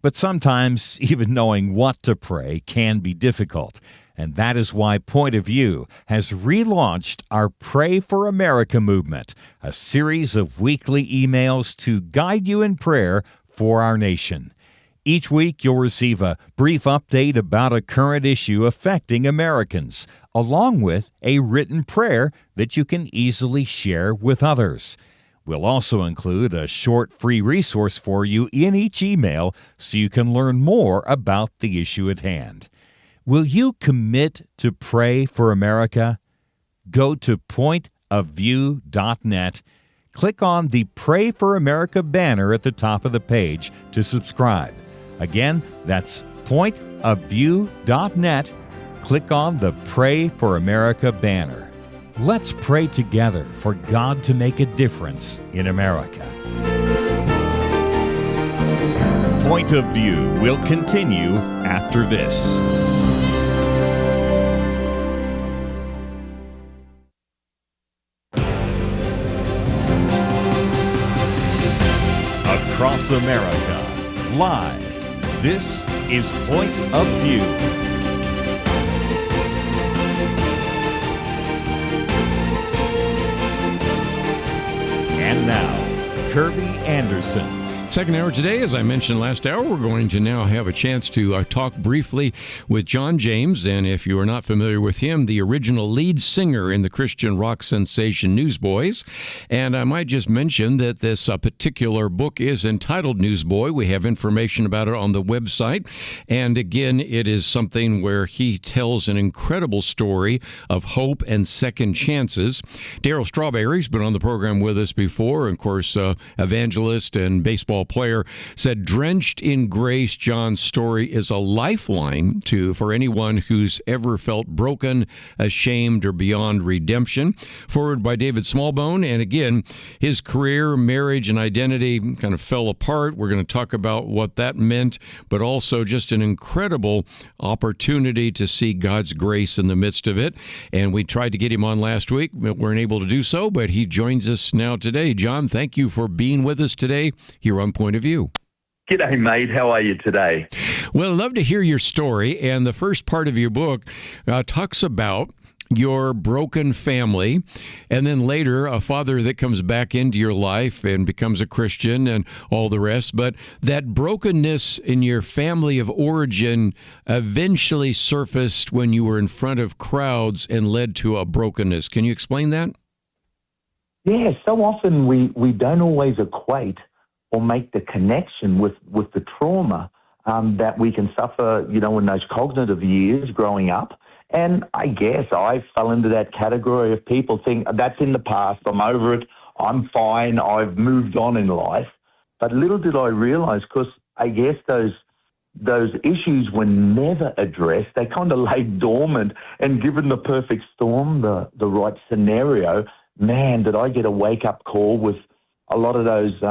But sometimes even knowing what to pray can be difficult, and that is why Point of View has relaunched our Pray for America movement, a series of weekly emails to guide you in prayer for our nation. Each week, you'll receive a brief update about a current issue affecting Americans, along with a written prayer that you can easily share with others. We'll also include a short free resource for you in each email so you can learn more about the issue at hand. Will you commit to pray for America? Go to pointofview.net. Click on the Pray for America banner at the top of the page to subscribe. Again, that's pointofview.net. Click on the Pray for America banner. Let's pray together for God to make a difference in America. Point of View will continue after this. Across America, live. This is Point of View. And now, Kerby Anderson. Second hour today, as I mentioned last hour, we're going to now have a chance to talk briefly with John James. And if you are not familiar with him, the original lead singer in the Christian rock sensation Newsboys. And I might just mention that this particular book is entitled Newsboy. We have information about it on the website. And again, it is something where he tells an incredible story of hope and second chances. Darryl Strawberry's been on the program with us before. Of course, evangelist and baseball player, said, drenched in grace, John's story is a lifeline for anyone who's ever felt broken, ashamed, or beyond redemption. Forward by David Smallbone. And again, his career, marriage, and identity kind of fell apart. We're going to talk about what that meant, but also just an incredible opportunity to see God's grace in the midst of it. And we tried to get him on last week, but weren't able to do so, but he joins us now today. John, thank you for being with us today here on Point of View. G'day, mate. How are you today? Well, I'd love to hear your story. And the first part of your book talks about your broken family, and then later a father that comes back into your life and becomes a Christian and all the rest. But that brokenness in your family of origin eventually surfaced when you were in front of crowds and led to a brokenness. Can you explain that? Yeah, so often we don't always equate or make the connection with the trauma that we can suffer, in those cognitive years growing up. And I guess I fell into that category of people think that's in the past, I'm over it, I'm fine, I've moved on in life. But little did I realize, because I guess those issues were never addressed. They kind of lay dormant, and given the perfect storm, the right scenario, man, did I get a wake-up call with a lot of those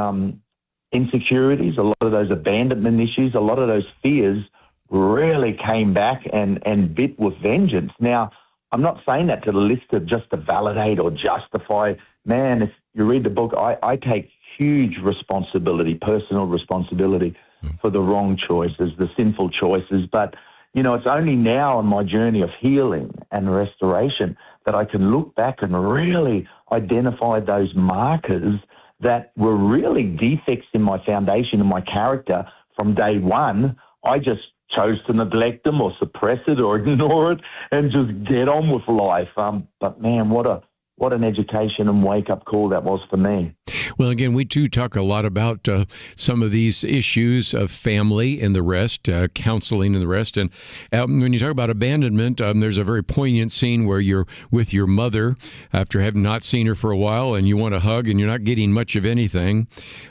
insecurities, a lot of those abandonment issues, a lot of those fears really came back and bit with vengeance. Now, I'm not saying that to the listener just to validate or justify. Man, if you read the book, I take huge responsibility, personal responsibility for the wrong choices, the sinful choices. But, it's only now in my journey of healing and restoration that I can look back and really identify those markers that were really defects in my foundation and my character from day one. I just chose to neglect them or suppress it or ignore it and just get on with life. But man, what an education and wake-up call that was for me. Well, again, we too talk a lot about some of these issues of family and the rest, counseling and the rest. And when you talk about abandonment, there's a very poignant scene where you're with your mother after having not seen her for a while, and you want to hug, and you're not getting much of anything.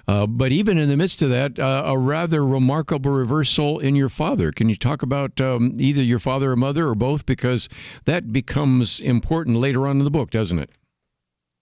But even in the midst of that, a rather remarkable reversal in your father. Can you talk about either your father or mother or both? Because that becomes important later on in the book, doesn't it?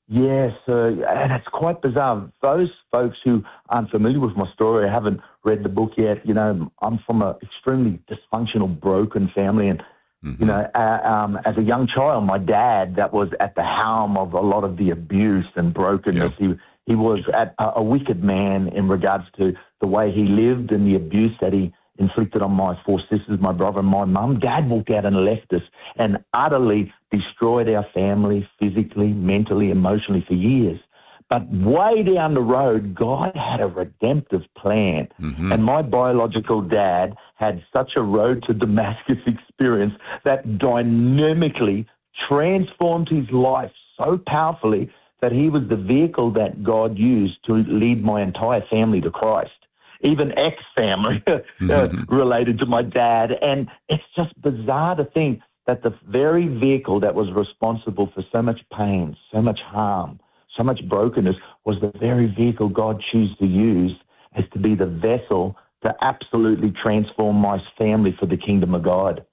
Yes, and it's quite bizarre. Those folks who aren't familiar with my story, haven't read the book yet, I'm from an extremely dysfunctional, broken family. And, as a young child, my dad, that was at the helm of a lot of the abuse and brokenness. Yeah. He was a wicked man in regards to the way he lived and the abuse that he inflicted on my 4 sisters, my brother and my mum. Dad walked out and left us and utterly destroyed our family physically, mentally, emotionally for years. But way down the road, God had a redemptive plan. Mm-hmm. And my biological dad had such a road to Damascus experience that dynamically transformed his life so powerfully that he was the vehicle that God used to lead my entire family to Christ. Even ex-family related to my dad. And it's just bizarre to think that the very vehicle that was responsible for so much pain, so much harm, so much brokenness was the very vehicle God chose to use as to be the vessel to absolutely transform my family for the kingdom of God.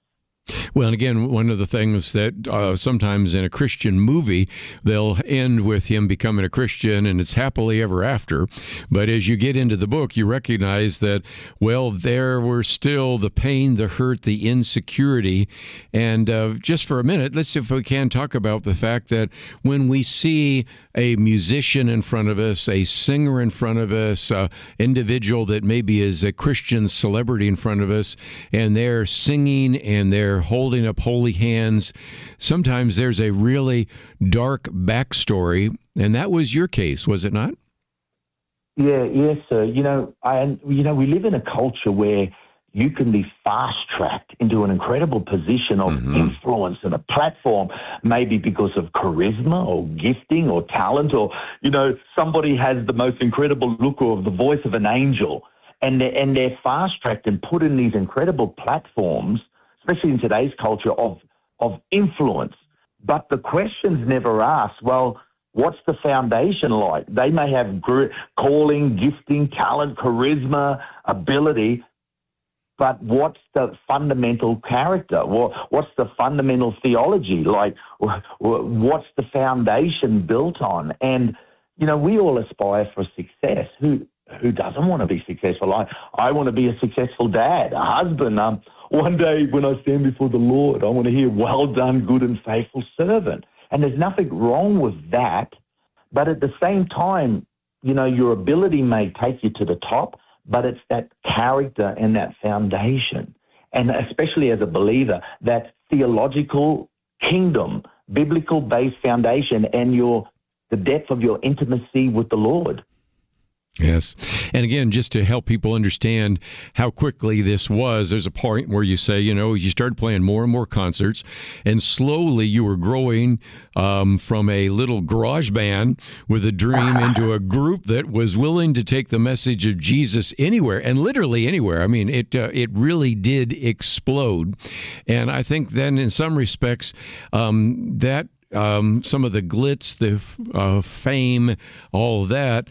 Well, and again, one of the things that sometimes in a Christian movie, they'll end with him becoming a Christian and it's happily ever after. But as you get into the book, you recognize that, well, there were still the pain, the hurt, the insecurity. And just for a minute, let's see if we can talk about the fact that when we see a musician in front of us, a singer in front of us, individual that maybe is a Christian celebrity in front of us, and they're singing and they're holding up holy hands, sometimes there's a really dark backstory, and that was your case, was it not? Yeah, yes, sir. We live in a culture where you can be fast-tracked into an incredible position of influence and a platform, maybe because of charisma or gifting or talent, or, somebody has the most incredible look or the voice of an angel, and they're fast-tracked and put in these incredible platforms, especially in today's culture, of influence. But the question's never asked, well, what's the foundation like? They may have calling, gifting, talent, charisma, ability, but what's the fundamental character? What's the fundamental theology? Like, what's the foundation built on? And, we all aspire for success. Who doesn't want to be successful? I want to be a successful dad, a husband. One day when I stand before the Lord, I want to hear, well done, good and faithful servant. And there's nothing wrong with that. But at the same time, your ability may take you to the top, but it's that character and that foundation. And especially as a believer, that theological kingdom, biblical-based foundation and the depth of your intimacy with the Lord. Yes. And again, just to help people understand how quickly this was, there's a point where you say, you started playing more and more concerts, and slowly you were growing from a little garage band with a dream into a group that was willing to take the message of Jesus anywhere, and literally anywhere. I mean, it really did explode. And I think then in some respects, that some of the glitz, the fame, all of that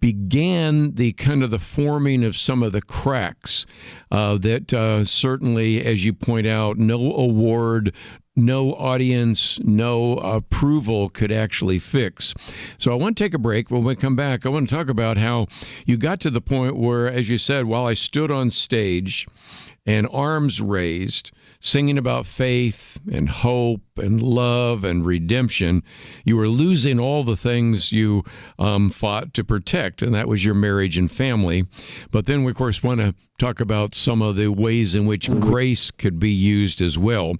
began the kind of the forming of some of the cracks that certainly, as you point out, no award, no audience, no approval could actually fix. So I want to take a break. When we come back, I want to talk about how you got to the point where, as you said, while I stood on stage and arms raised, singing about faith and hope and love and redemption, you were losing all the things you fought to protect, and that was your marriage and family. But then we, of course, want to talk about some of the ways in which grace could be used as well.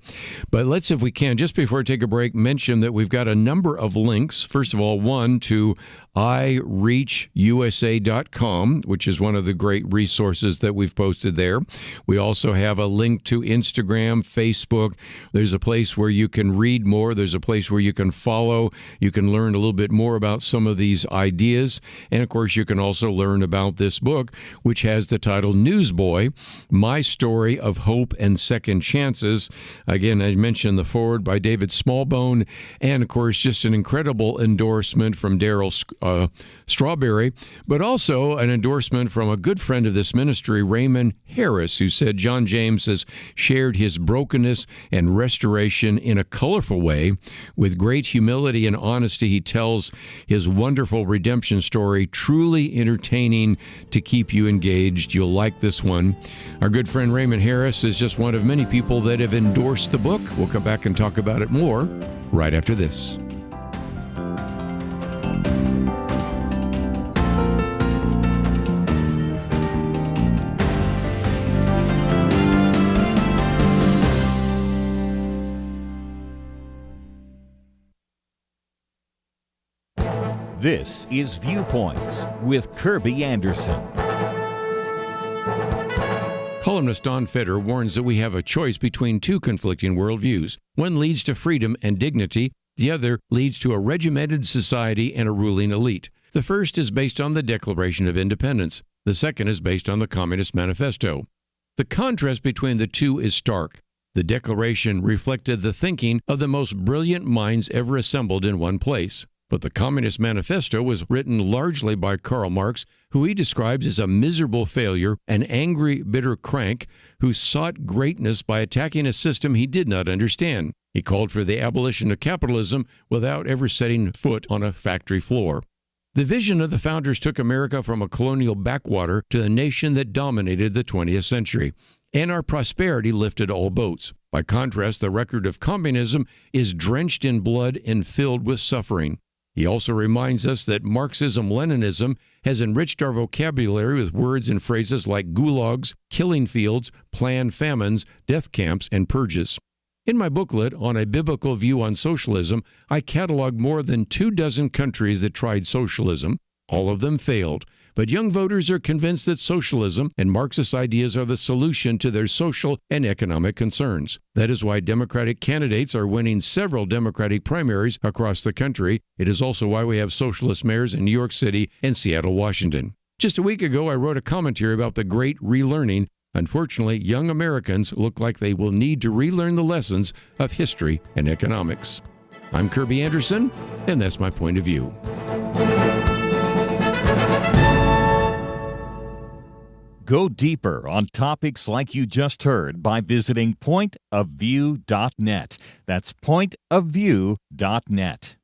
But let's, if we can, just before we take a break, mention that we've got a number of links. First of all, one to ireachusa.com, which is one of the great resources that we've posted there. We also have a link to Instagram Instagram, Facebook. There's a place where you can read more. There's a place where you can follow. You can learn a little bit more about some of these ideas. And, of course, you can also learn about this book, which has the title Newsboy, My Story of Hope and Second Chances. Again, I mentioned the foreword by David Smallbone, and, of course, just an incredible endorsement from Daryl Strawberry, but also an endorsement from a good friend of this ministry, Raymond Harris, who said John James has shared his brokenness and restoration in a colorful way. With great humility and honesty, he tells his wonderful redemption story, truly entertaining to keep you engaged. You'll like this one. Our good friend Raymond Harris is just one of many people that have endorsed the book. We'll come back and talk about it more right after this. This is Viewpoints with Kerby Anderson. Columnist Don Feder warns that we have a choice between two conflicting worldviews. One leads to freedom and dignity. The other leads to a regimented society and a ruling elite. The first is based on the Declaration of Independence. The second is based on the Communist Manifesto. The contrast between the two is stark. The Declaration reflected the thinking of the most brilliant minds ever assembled in one place. But the Communist Manifesto was written largely by Karl Marx, who he describes as a miserable failure, an angry, bitter crank who sought greatness by attacking a system he did not understand. He called for the abolition of capitalism without ever setting foot on a factory floor. The vision of the founders took America from a colonial backwater to the nation that dominated the 20th century. And our prosperity lifted all boats. By contrast, the record of communism is drenched in blood and filled with suffering. He also reminds us that Marxism-Leninism has enriched our vocabulary with words and phrases like gulags, killing fields, planned famines, death camps, and purges. In my booklet on a biblical view on socialism, I catalog more than 24 countries that tried socialism. All of them failed. But young voters are convinced that socialism and Marxist ideas are the solution to their social and economic concerns. That is why Democratic candidates are winning several Democratic primaries across the country. It is also why we have socialist mayors in New York City and Seattle, Washington. Just a week ago, I wrote a commentary about the great relearning. Unfortunately, young Americans look like they will need to relearn the lessons of history and economics. I'm Kerby Anderson, and that's my point of view. Go deeper on topics like you just heard by visiting pointofview.net. That's pointofview.net.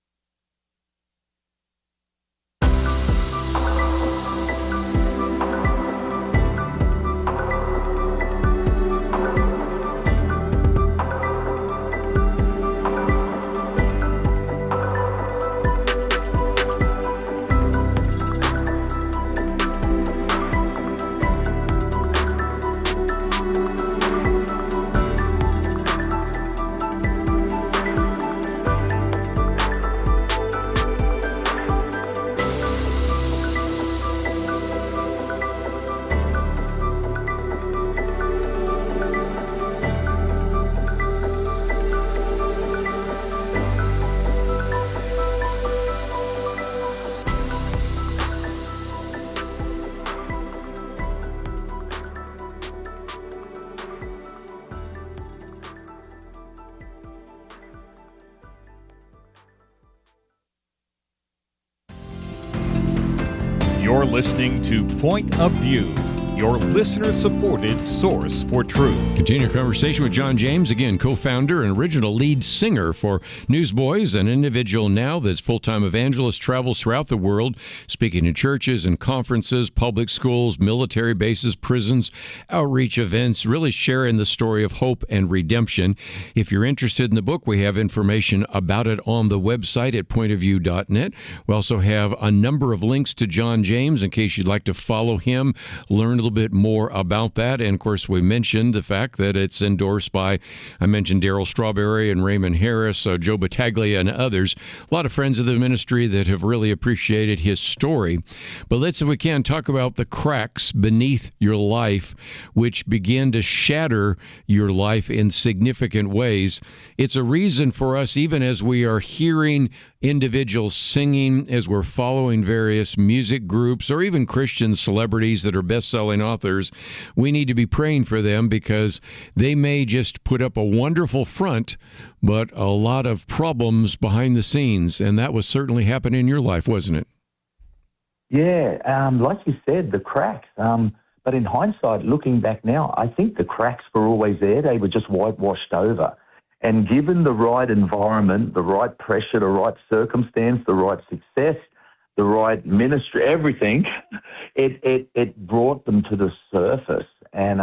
You're listening to Point of View, your listener-supported source for truth. Continue our conversation with John James, again, co-founder and original lead singer for Newsboys, an individual now that's full-time evangelist, travels throughout the world, speaking in churches and conferences, public schools, military bases, prisons, outreach events, really sharing the story of hope and redemption. If you're interested in the book, we have information about it on the website at pointofview.net. We also have a number of links to John James in case you'd like to follow him, learn a little little bit more about that. And, of course, we mentioned the fact that it's endorsed by, I mentioned Darryl Strawberry and Raymond Harris, Joe Battaglia, and others. A lot of friends of the ministry that have really appreciated his story. But let's, if we can, talk about the cracks beneath your life, which begin to shatter your life in significant ways. It's a reason for us, even as we are hearing individuals singing, as we're following various music groups or even Christian celebrities that are best-selling authors, we need to be praying for them because they may just put up a wonderful front, but a lot of problems behind the scenes. And that was certainly happening in your life, wasn't it? Yeah, like you said, the cracks. But in hindsight, looking back now, I think the cracks were always there. They were just whitewashed over. And given the right environment, the right pressure, the right circumstance, the right success, the right ministry, everything, it brought them to the surface. And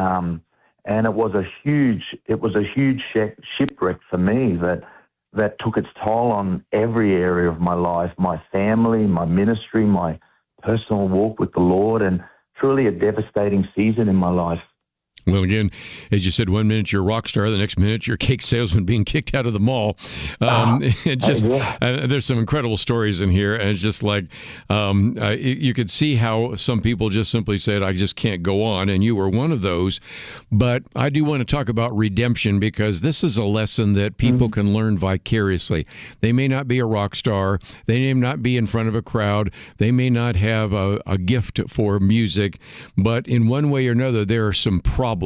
it was a huge shipwreck for me that took its toll on every area of my life, my family, my ministry, my personal walk with the Lord, and truly a devastating season in my life. Well, again, as you said, 1 minute you're a rock star, the next minute you're a cake salesman being kicked out of the mall. There's some incredible stories in here, and it's just like you could see how some people just simply said, "I just can't go on," and you were one of those. But I do want to talk about redemption because this is a lesson that people can learn vicariously. They may not be a rock star, they may not be in front of a crowd, they may not have a gift for music, but in one way or another, there are some problems.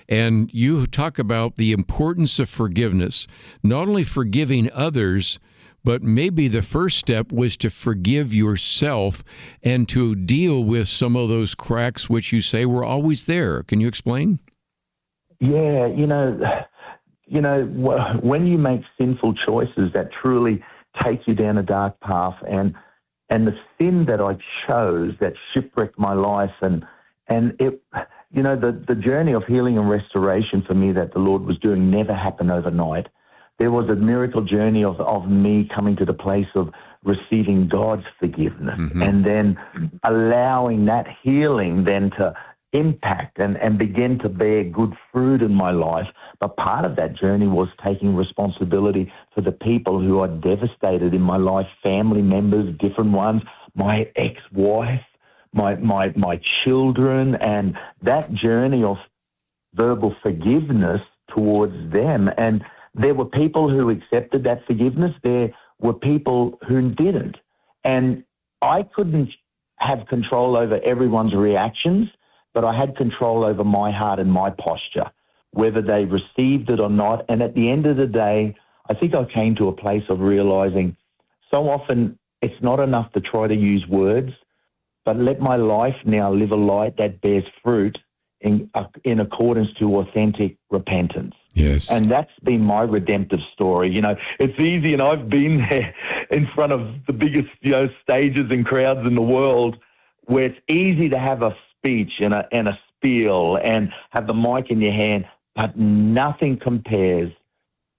And you talk about the importance of forgiveness, not only forgiving others, but maybe the first step was to forgive yourself and to deal with some of those cracks which you say were always there. Can you explain? Yeah, when you make sinful choices that truly take you down a dark path, and the sin that I chose that shipwrecked my life, and it. The journey of healing and restoration for me that the Lord was doing never happened overnight. There was a miracle journey of me coming to the place of receiving God's forgiveness and then allowing that healing then to impact and begin to bear good fruit in my life. But part of that journey was taking responsibility for the people who are devastated in my life, family members, different ones, my ex-wife, my children, and that journey of verbal forgiveness towards them. And there were people who accepted that forgiveness. There were people who didn't. And I couldn't have control over everyone's reactions, but I had control over my heart and my posture, whether they received it or not. And at the end of the day, I think I came to a place of realizing so often it's not enough to try to use words, but let my life now live a light that bears fruit in accordance to authentic repentance. Yes. And that's been my redemptive story. It's easy, and I've been there in front of the biggest, stages and crowds in the world, where it's easy to have a speech and a spiel and have the mic in your hand, but nothing compares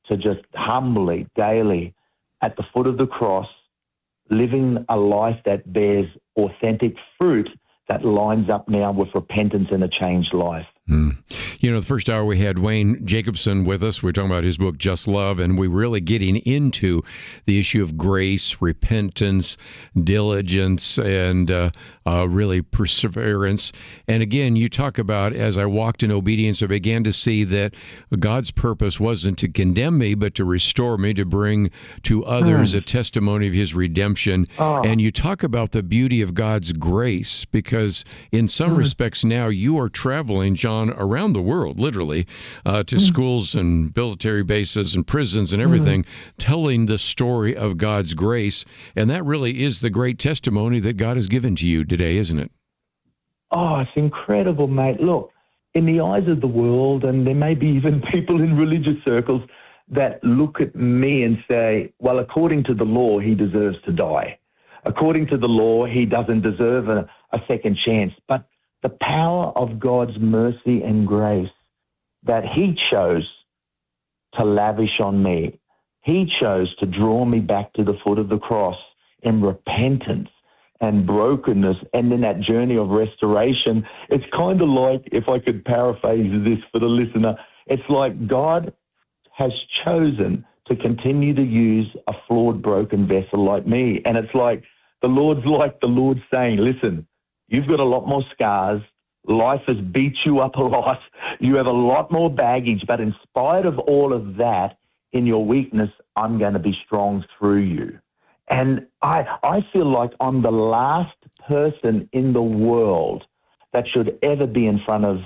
to just humbly, daily, at the foot of the cross, living a life that bears authentic fruit that lines up now with repentance and a changed life. The first hour we had Wayne Jacobsen with us. We're talking about his book, Just Love, and we're really getting into the issue of grace, repentance, diligence, and really perseverance. And again, you talk about, as I walked in obedience, I began to see that God's purpose wasn't to condemn me, but to restore me, to bring to others a testimony of his redemption. And you talk about the beauty of God's grace, because in some respects now you are traveling, John, around the world, literally, to schools and military bases and prisons and everything, telling the story of God's grace. And that really is the great testimony that God has given to you today, isn't it? Oh, it's incredible, mate. Look, in the eyes of the world, and there may be even people in religious circles that look at me and say, well, according to the law, he deserves to die. According to the law, he doesn't deserve a second chance. But the power of God's mercy and grace that he chose to lavish on me, he chose to draw me back to the foot of the cross in repentance and brokenness, and then that journey of restoration. It's kind of like, if I could paraphrase this for the listener, it's like God has chosen to continue to use a flawed, broken vessel like me. And it's like the Lord's saying, listen, you've got a lot more scars. Life has beat you up a lot. You have a lot more baggage. But in spite of all of that, in your weakness, I'm going to be strong through you. And I feel like I'm the last person in the world that should ever be in front of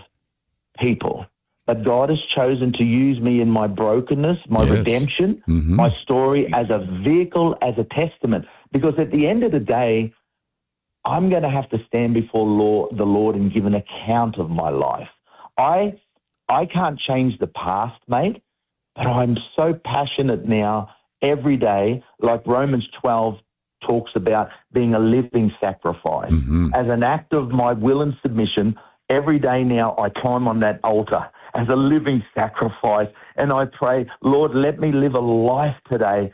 people. But God has chosen to use me in my brokenness, my redemption, my story as a vehicle, as a testament. Because at the end of the day, I'm going to have to stand before the Lord and give an account of my life. I can't change the past, mate, but I'm so passionate now every day, like Romans 12 talks about being a living sacrifice. As an act of my will and submission, every day now I climb on that altar as a living sacrifice, and I pray, Lord, let me live a life today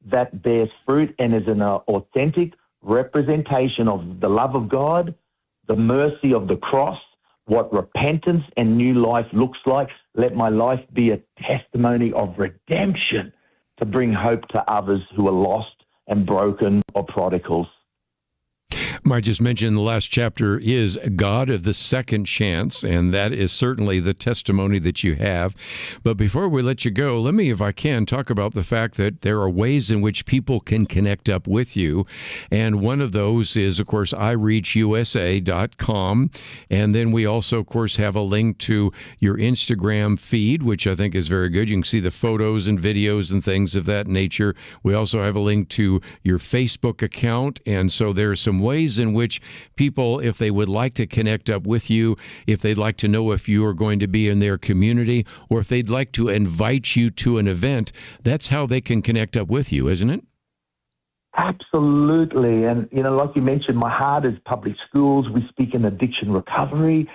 that bears fruit and is an authentic representation of the love of God, the mercy of the cross, what repentance and new life looks like. Let my life be a testimony of redemption to bring hope to others who are lost and broken or prodigals. I just mentioned the last chapter is God of the second chance, and that is certainly the testimony that you have. But before we let you go, let me, if I can, talk about the fact that there are ways in which people can connect up with you. And one of those is, of course, ireachusa.com. And then we also, of course, have a link to your Instagram feed, which I think is very good. You can see the photos and videos and things of that nature. We also have a link to your Facebook account. And so there are some ways in which people, if they would like to connect up with you, if they'd like to know if you are going to be in their community, or if they'd like to invite you to an event, that's how they can connect up with you, isn't it? Absolutely. And, like you mentioned, my heart is public schools. We speak in addiction recovery,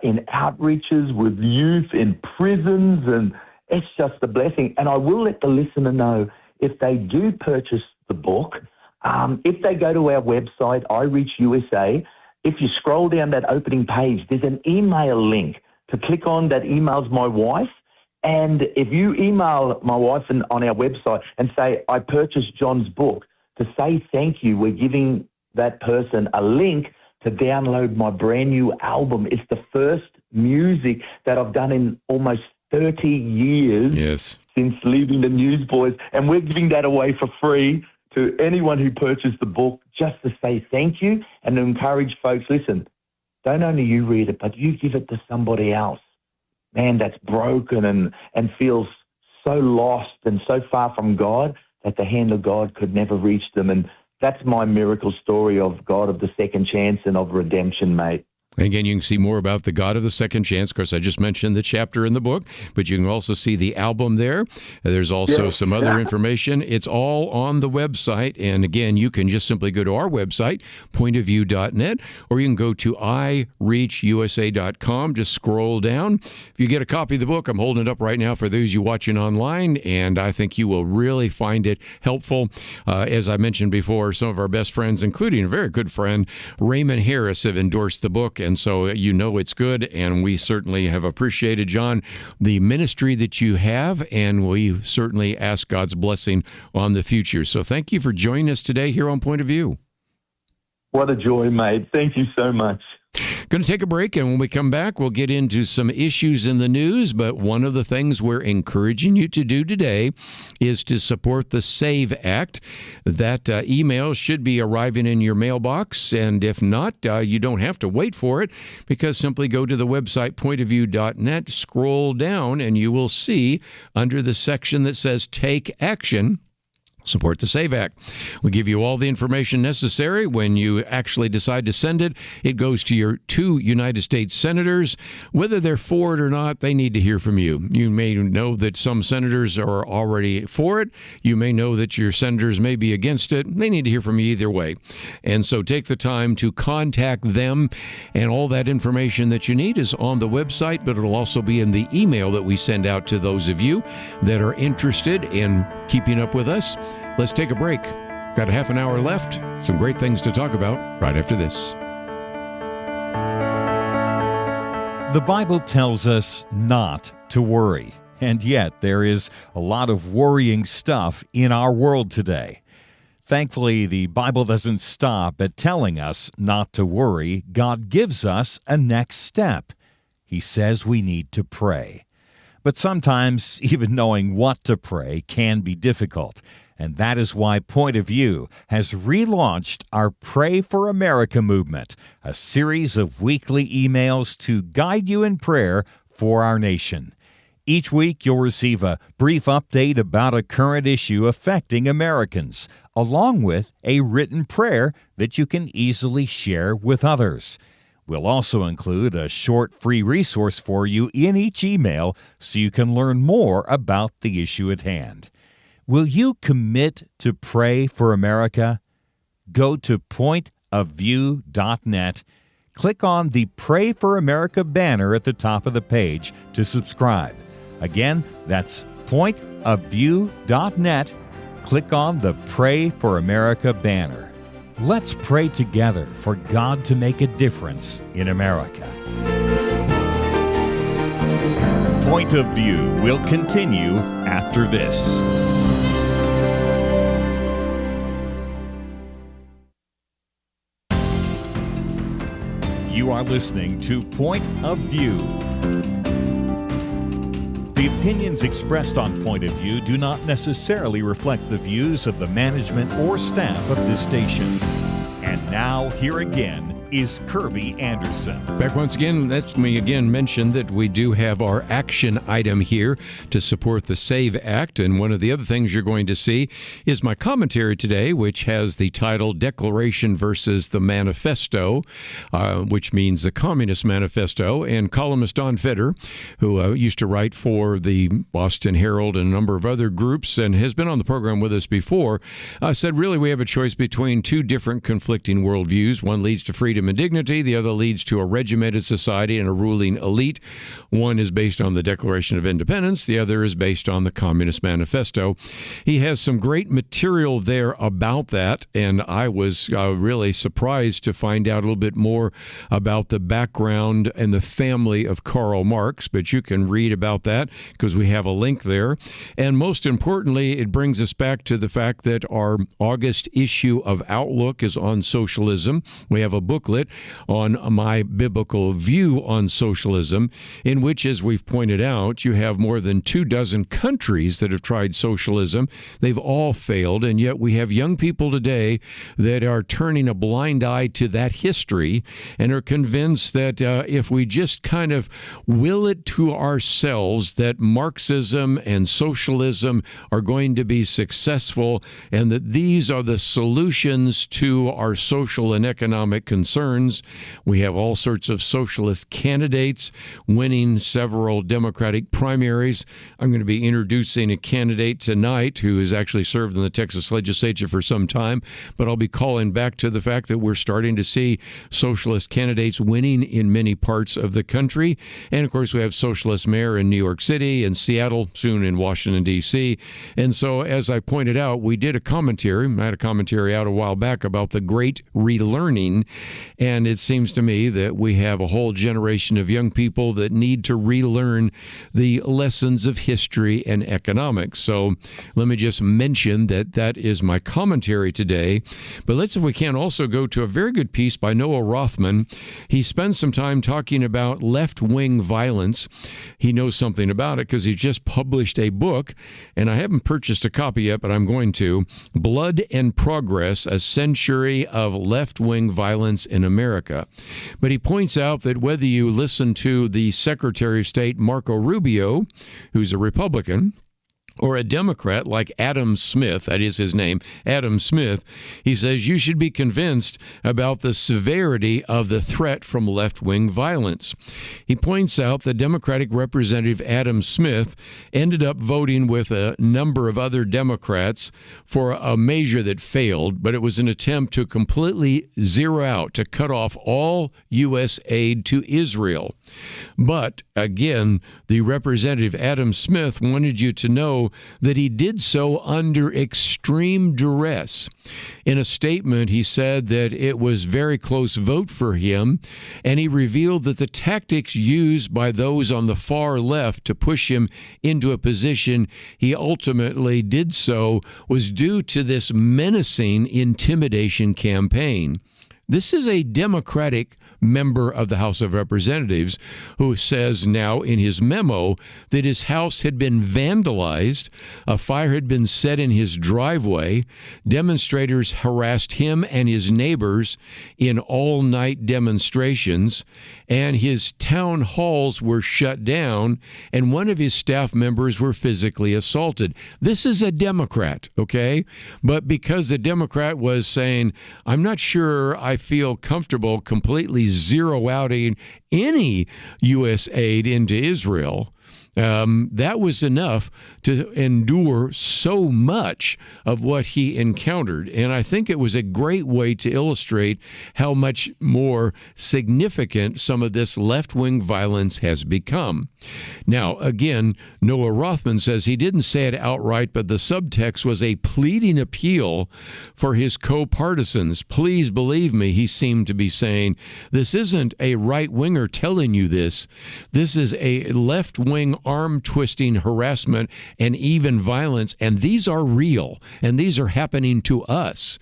in outreaches with youth, in prisons, and it's just a blessing. And I will let the listener know, if they do purchase the book, if they go to our website, iReach USA, if you scroll down that opening page, there's an email link to click on that emails my wife. And if you email my wife on our website and say, I purchased John's book, to say thank you, we're giving that person a link to download my brand new album. It's the first music that I've done in almost 30 years since leaving the Newsboys. And we're giving that away for free to anyone who purchased the book, just to say thank you and to encourage folks, listen, don't only you read it, but you give it to somebody else. Man, that's broken and feels so lost and so far from God that the hand of God could never reach them. And that's my miracle story of God of the second chance and of redemption, mate. Again, you can see more about the God of the Second Chance. Of course, I just mentioned the chapter in the book, but you can also see the album there. There's also some other information. It's all on the website. And again, you can just simply go to our website, pointofview.net, or you can go to ireachusa.com. Just scroll down. If you get a copy of the book, I'm holding it up right now for those you watching online, and I think you will really find it helpful. As I mentioned before, some of our best friends, including a very good friend, Raymond Harris, have endorsed the book. And so it's good, and we certainly have appreciated, John, the ministry that you have, and we certainly ask God's blessing on the future. So thank you for joining us today here on Point of View. What a joy, mate. Thank you so much. Going to take a break, and when we come back, we'll get into some issues in the news. But one of the things we're encouraging you to do today is to support the SAVE Act. That email should be arriving in your mailbox, and if not, you don't have to wait for it, because simply go to the website pointofview.net, scroll down, and you will see under the section that says Take Action, support the SAVE Act. We give you all the information necessary. When you actually decide to send it, it goes to your 2 United States senators. Whether they're for it or not, they need to hear from you. You may know that some senators are already for it. You may know that your senators may be against it. They need to hear from you either way. And so take the time to contact them, and all that information that you need is on the website, but it'll also be in the email that we send out to those of you that are interested in keeping up with us. Let's take a break. Got a half an hour left. Some great things to talk about right after this. The Bible tells us not to worry, and yet there is a lot of worrying stuff in our world today. Thankfully, the Bible doesn't stop at telling us not to worry. God gives us a next step. He says we need to pray. But sometimes even knowing what to pray can be difficult, and that is why Point of View has relaunched our Pray for America movement, a series of weekly emails to guide you in prayer for our nation. Each week, you'll receive a brief update about a current issue affecting Americans, along with a written prayer that you can easily share with others. We'll also include a short free resource for you in each email so you can learn more about the issue at hand. Will you commit to pray for America? Go to pointofview.net. Click on the Pray for America banner at the top of the page to subscribe. Again, that's pointofview.net. Click on the Pray for America banner. Let's pray together for God to make a difference in America. Point of View will continue after this. You are listening to Point of View. The opinions expressed on Point of View do not necessarily reflect the views of the management or staff of this station. And now, here again is Kerby Anderson. Back once again, let me again mention that we do have our action item here to support the SAVE Act. And one of the other things you're going to see is my commentary today, which has the title Declaration versus the Manifesto, which means the Communist Manifesto. And columnist Don Feder, who used to write for the Boston Herald and a number of other groups and has been on the program with us before, said really we have a choice between two different conflicting worldviews. One leads to freedom and dignity. The other leads to a regimented society and a ruling elite. One is based on the Declaration of Independence. The other is based on the Communist Manifesto. He has some great material there about that, and I was really surprised to find out a little bit more about the background and the family of Karl Marx, but you can read about that because we have a link there. And most importantly, it brings us back to the fact that our August issue of Outlook is on socialism. We have a booklet on my biblical view on socialism, in which, as we've pointed out, you have more than 24 countries that have tried socialism. They've all failed, and yet we have young people today that are turning a blind eye to that history and are convinced that if we just kind of will it to ourselves that Marxism and socialism are going to be successful and that these are the solutions to our social and economic concerns. We have all sorts of socialist candidates winning several Democratic primaries. I'm going to be introducing a candidate tonight who has actually served in the Texas legislature for some time, but I'll be calling back to the fact that we're starting to see socialist candidates winning in many parts of the country. And of course, we have socialist mayor in New York City and Seattle, soon in Washington, D.C. And so, as I pointed out, we did a commentary. I had a commentary out a while back about the great relearning. And it seems to me that we have a whole generation of young people that need to relearn the lessons of history and economics. So let me just mention that that is my commentary today. But let's, if we can, also go to a very good piece by Noah Rothman. He spends some time talking about left-wing violence. He knows something about it because he just published a book, and I haven't purchased a copy yet, but I'm going to. Blood and Progress, A Century of Left-Wing Violence in America. But he points out that whether you listen to the Secretary of State Marco Rubio, who's a Republican, or a Democrat like Adam Smith, that is his name, Adam Smith, he says you should be convinced about the severity of the threat from left-wing violence. He points out that Democratic Representative Adam Smith ended up voting with a number of other Democrats for a measure that failed, but it was an attempt to completely zero out, to cut off all U.S. aid to Israel. But, again, the Representative Adam Smith wanted you to know also that he did so under extreme duress. In a statement, he said that it was a very close vote for him, and he revealed that the tactics used by those on the far left to push him into a position he ultimately did so was due to this menacing intimidation campaign. This is a Democratic member of the House of Representatives who says now in his memo that his house had been vandalized, a fire had been set in his driveway, demonstrators harassed him and his neighbors in all-night demonstrations, and his town halls were shut down, and one of his staff members were physically assaulted. This is a Democrat, okay? But because the Democrat was saying, I'm not sure I feel comfortable completely zero outing any U.S. aid into Israel, that was enough to endure so much of what he encountered. And I think it was a great way to illustrate how much more significant some of this left-wing violence has become. Now, again, Noah Rothman says he didn't say it outright, but the subtext was a pleading appeal for his co-partisans. Please believe me, he seemed to be saying, this isn't a right-winger telling you this. This is a left-wing arm-twisting harassment and even violence, and these are real, and these are happening to us,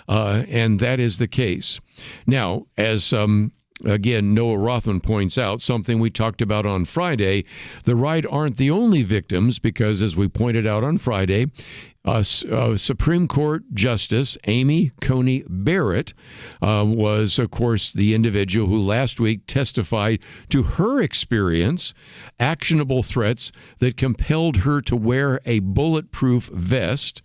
and that is the case. Now, as again, Noah Rothman points out, something we talked about on Friday, the right aren't the only victims because, as we pointed out on Friday, Supreme Court Justice Amy Coney Barrett was, of course, the individual who last week testified to her experience, actionable threats that compelled her to wear a bulletproof vest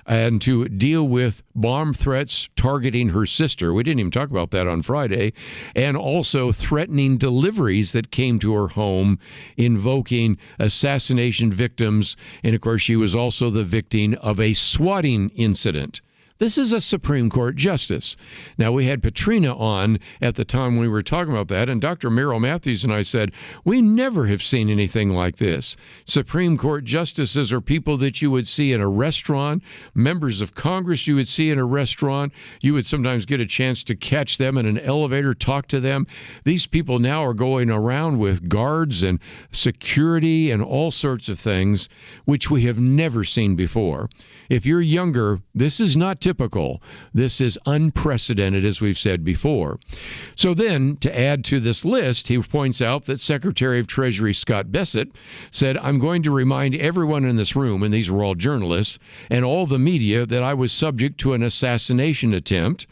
and to deal with bomb threats targeting her sister. We didn't even talk about that on Friday. And also threatening deliveries that came to her home, invoking assassination victims. And, of course, she was also the victim of a swatting incident. This is a Supreme Court justice. Now, we had Patrina on at the time we were talking about that, and Dr. Merrill Matthews and I said, we never have seen anything like this. Supreme Court justices are people that you would see in a restaurant, members of Congress you would see in a restaurant. You would sometimes get a chance to catch them in an elevator, talk to them. These people now are going around with guards and security and all sorts of things, which we have never seen before. If you're younger, this is not typical. This is unprecedented, as we've said before. So then, to add to this list, he points out that Secretary of Treasury Scott Bessent said, I'm going to remind everyone in this room, and these were all journalists, and all the media, that I was subject to an assassination attempt,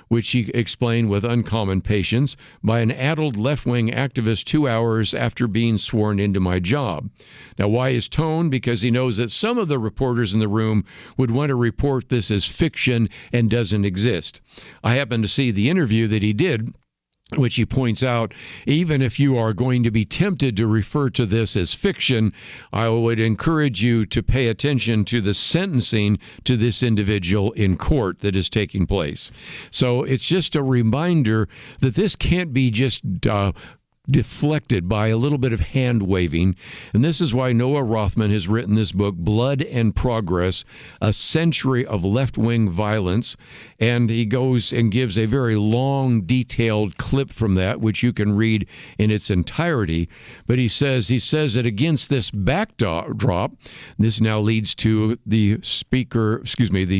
which he explained with uncommon patience, by an addled left-wing activist 2 hours after being sworn into my job. Now, why his tone? Because he knows that some of the reporters in the room would want to report this as fiction and doesn't exist. I happened to see the interview that he did, which he points out, even if you are going to be tempted to refer to this as fiction, I would encourage you to pay attention to the sentencing to this individual in court that is taking place. So it's just a reminder that this can't be just deflected by a little bit of hand waving. And this is why Noah Rothman has written this book, Blood and Progress, A Century of Left-Wing Violence. And he goes and gives a very long, detailed clip from that, which you can read in its entirety. But he says that against this backdrop, this now leads to the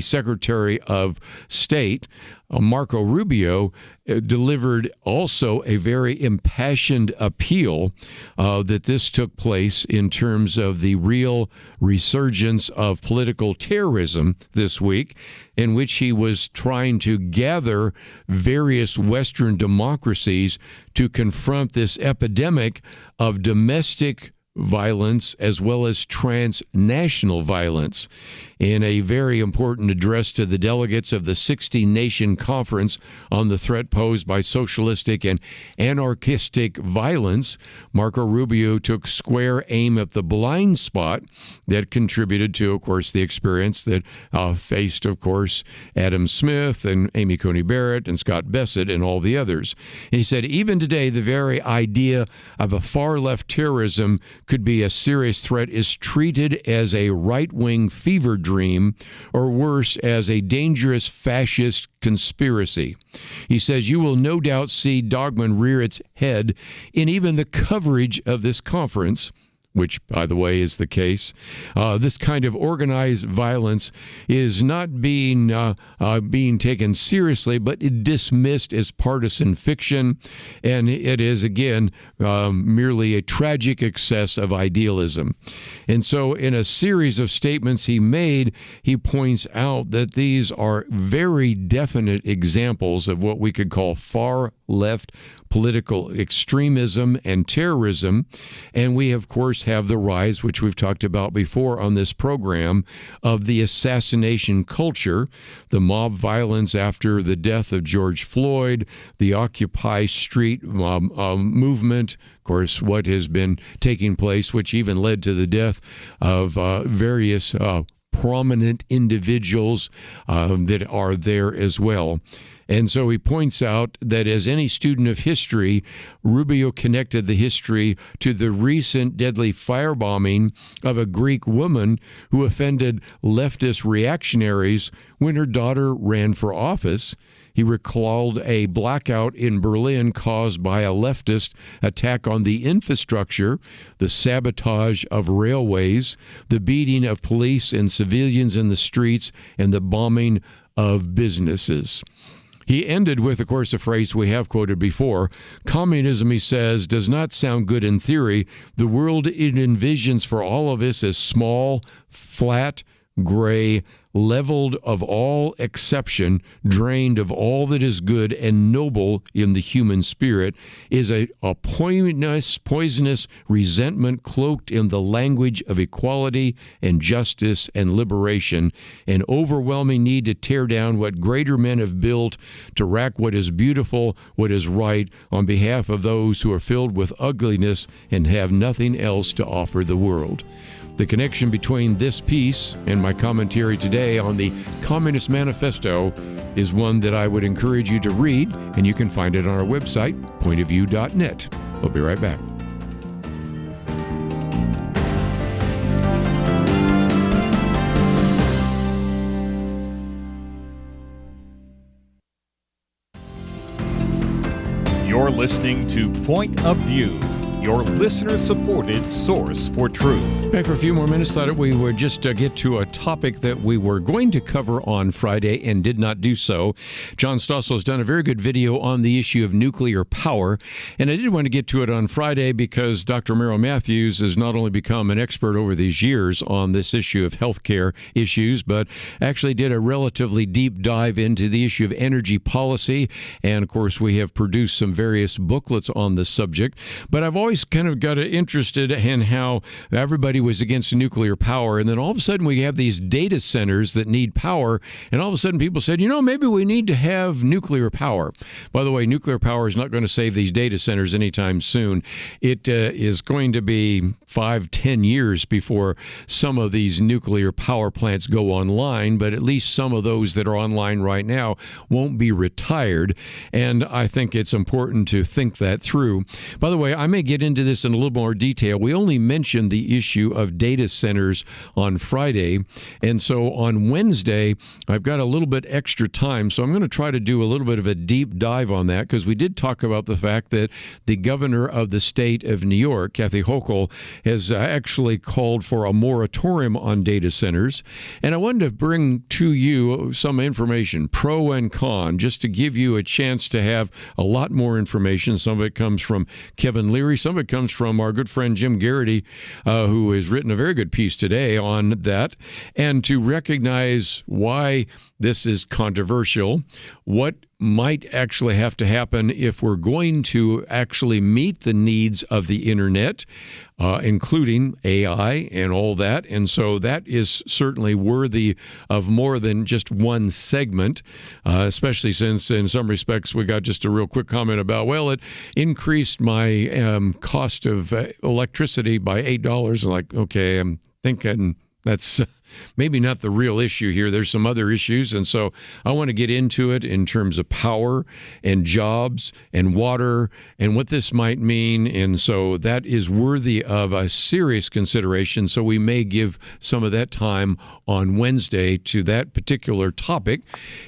Secretary of State, Marco Rubio, delivered also a very impassioned appeal that this took place in terms of the real resurgence of political terrorism this week, in which he was trying to gather various Western democracies to confront this epidemic of domestic violence as well as transnational violence. in a very important address to the delegates of the 60-nation conference on the threat posed by socialistic and anarchistic violence, Marco Rubio took square aim at the blind spot that contributed to, of course, the experience that faced, of course, Adam Smith and Amy Coney Barrett and Scott Bassett and all the others. And he said, even today, the very idea of a far-left terrorism could be a serious threat is treated as a right-wing fever dream, or worse, as a dangerous fascist conspiracy. He says, you will no doubt see Dogman rear its head in even the coverage of this conference, which, by the way, is the case. This kind of organized violence is not being taken seriously, but dismissed as partisan fiction, and it is, again, merely a tragic excess of idealism. And so in a series of statements he made, he points out that these are very definite examples of what we could call far-left political extremism and terrorism. And we, of course, have the rise, which we've talked about before on this program, of the assassination culture, the mob violence after the death of George Floyd, the Occupy Street movement, of course, what has been taking place, which even led to the death of various prominent individuals that are there as well. And so he points out that as any student of history, Rubio connected the history to the recent deadly firebombing of a Greek woman who offended leftist reactionaries when her daughter ran for office. He recalled a blackout in Berlin caused by a leftist attack on the infrastructure, the sabotage of railways, the beating of police and civilians in the streets, and the bombing of businesses. He ended with, of course, a phrase we have quoted before. Communism, he says, does not sound good in theory. The world it envisions for all of us is small, flat, gray, leveled of all exception, drained of all that is good and noble in the human spirit, is a poisonous resentment cloaked in the language of equality and justice and liberation, an overwhelming need to tear down what greater men have built, to rack what is beautiful, what is right, on behalf of those who are filled with ugliness and have nothing else to offer the world. The connection between this piece and my commentary today on the Communist Manifesto is one that I would encourage you to read, and you can find it on our website, pointofview.net. We'll be right back. You're listening to Point of View, your listener-supported source for truth. Back for a few more minutes. Thought we would just get to a topic that we were going to cover on Friday and did not do so. John Stossel has done a very good video on the issue of nuclear power, and I did want to get to it on Friday because Dr. Merrill Matthews has not only become an expert over these years on this issue of healthcare issues, but actually did a relatively deep dive into the issue of energy policy. And, of course, we have produced some various booklets on the subject. But I've always kind of got interested in how everybody was against nuclear power, and then all of a sudden we have these data centers that need power, and all of a sudden people said, maybe we need to have nuclear power. By the way, nuclear power is not going to save these data centers anytime soon. It is going to be 5-10 years before some of these nuclear power plants go online, but at least some of those that are online right now won't be retired, and I think it's important to think that through. By the way, I may get into this in a little more detail. We only mentioned the issue of data centers on Friday, and so on Wednesday, I've got a little bit extra time, so I'm going to try to do a little bit of a deep dive on that, because we did talk about the fact that the governor of the state of New York, Kathy Hochul, has actually called for a moratorium on data centers, and I wanted to bring to you some information, pro and con, just to give you a chance to have a lot more information. Some of it comes from Kevin Leary, some of it comes from our good friend Jim Garrity, who has written a very good piece today on that, and to recognize why this is controversial, what might actually have to happen if we're going to actually meet the needs of the internet, including AI and all that. And so that is certainly worthy of more than just one segment, especially since in some respects we got just a real quick comment about, well, it increased my cost of electricity by $8. Like, okay, I'm thinking that's maybe not the real issue here. There's some other issues. And so I want to get into it in terms of power and jobs and water and what this might mean. And so that is worthy of a serious consideration. So we may give some of that time on Wednesday to that particular topic.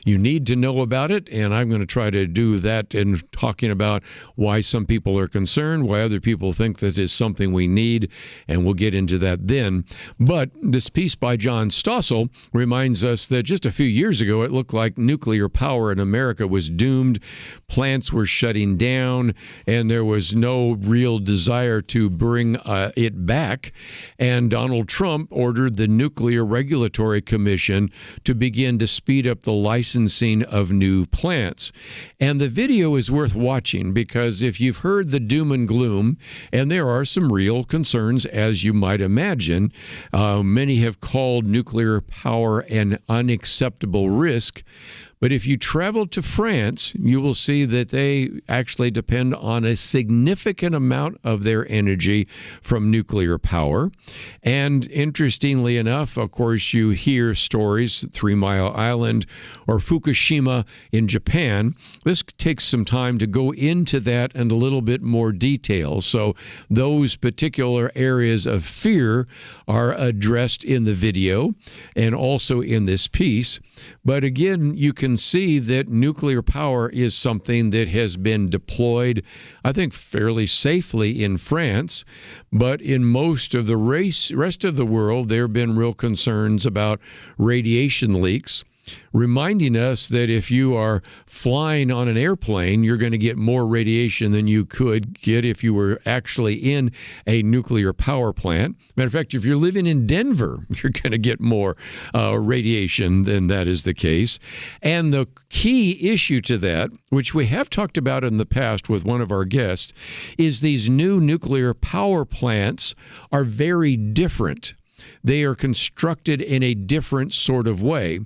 You need to know about it. And I'm going to try to do that in talking about why some people are concerned, why other people think this is something we need. And we'll get into that then. But this piece by John Stossel reminds us that just a few years ago, it looked like nuclear power in America was doomed. Plants were shutting down, and there was no real desire to bring it back. And Donald Trump ordered the Nuclear Regulatory Commission to begin to speed up the licensing of new plants. And the video is worth watching because if you've heard the doom and gloom, and there are some real concerns, as you might imagine, many have called nuclear power an unacceptable risk. But if you travel to France, you will see that they actually depend on a significant amount of their energy from nuclear power. And interestingly enough, of course, you hear stories, 3 Mile Island or Fukushima in Japan. This takes some time to go into that in a little bit more detail. So those particular areas of fear are addressed in the video and also in this piece. But again, you can see that nuclear power is something that has been deployed, I think, fairly safely in France. But in most of the rest of the world, there have been real concerns about radiation leaks, reminding us that if you are flying on an airplane, you're going to get more radiation than you could get if you were actually in a nuclear power plant. Matter of fact, if you're living in Denver, you're going to get more radiation than that is the case. And the key issue to that, which we have talked about in the past with one of our guests, is these new nuclear power plants are very different. They are constructed in a different sort of way,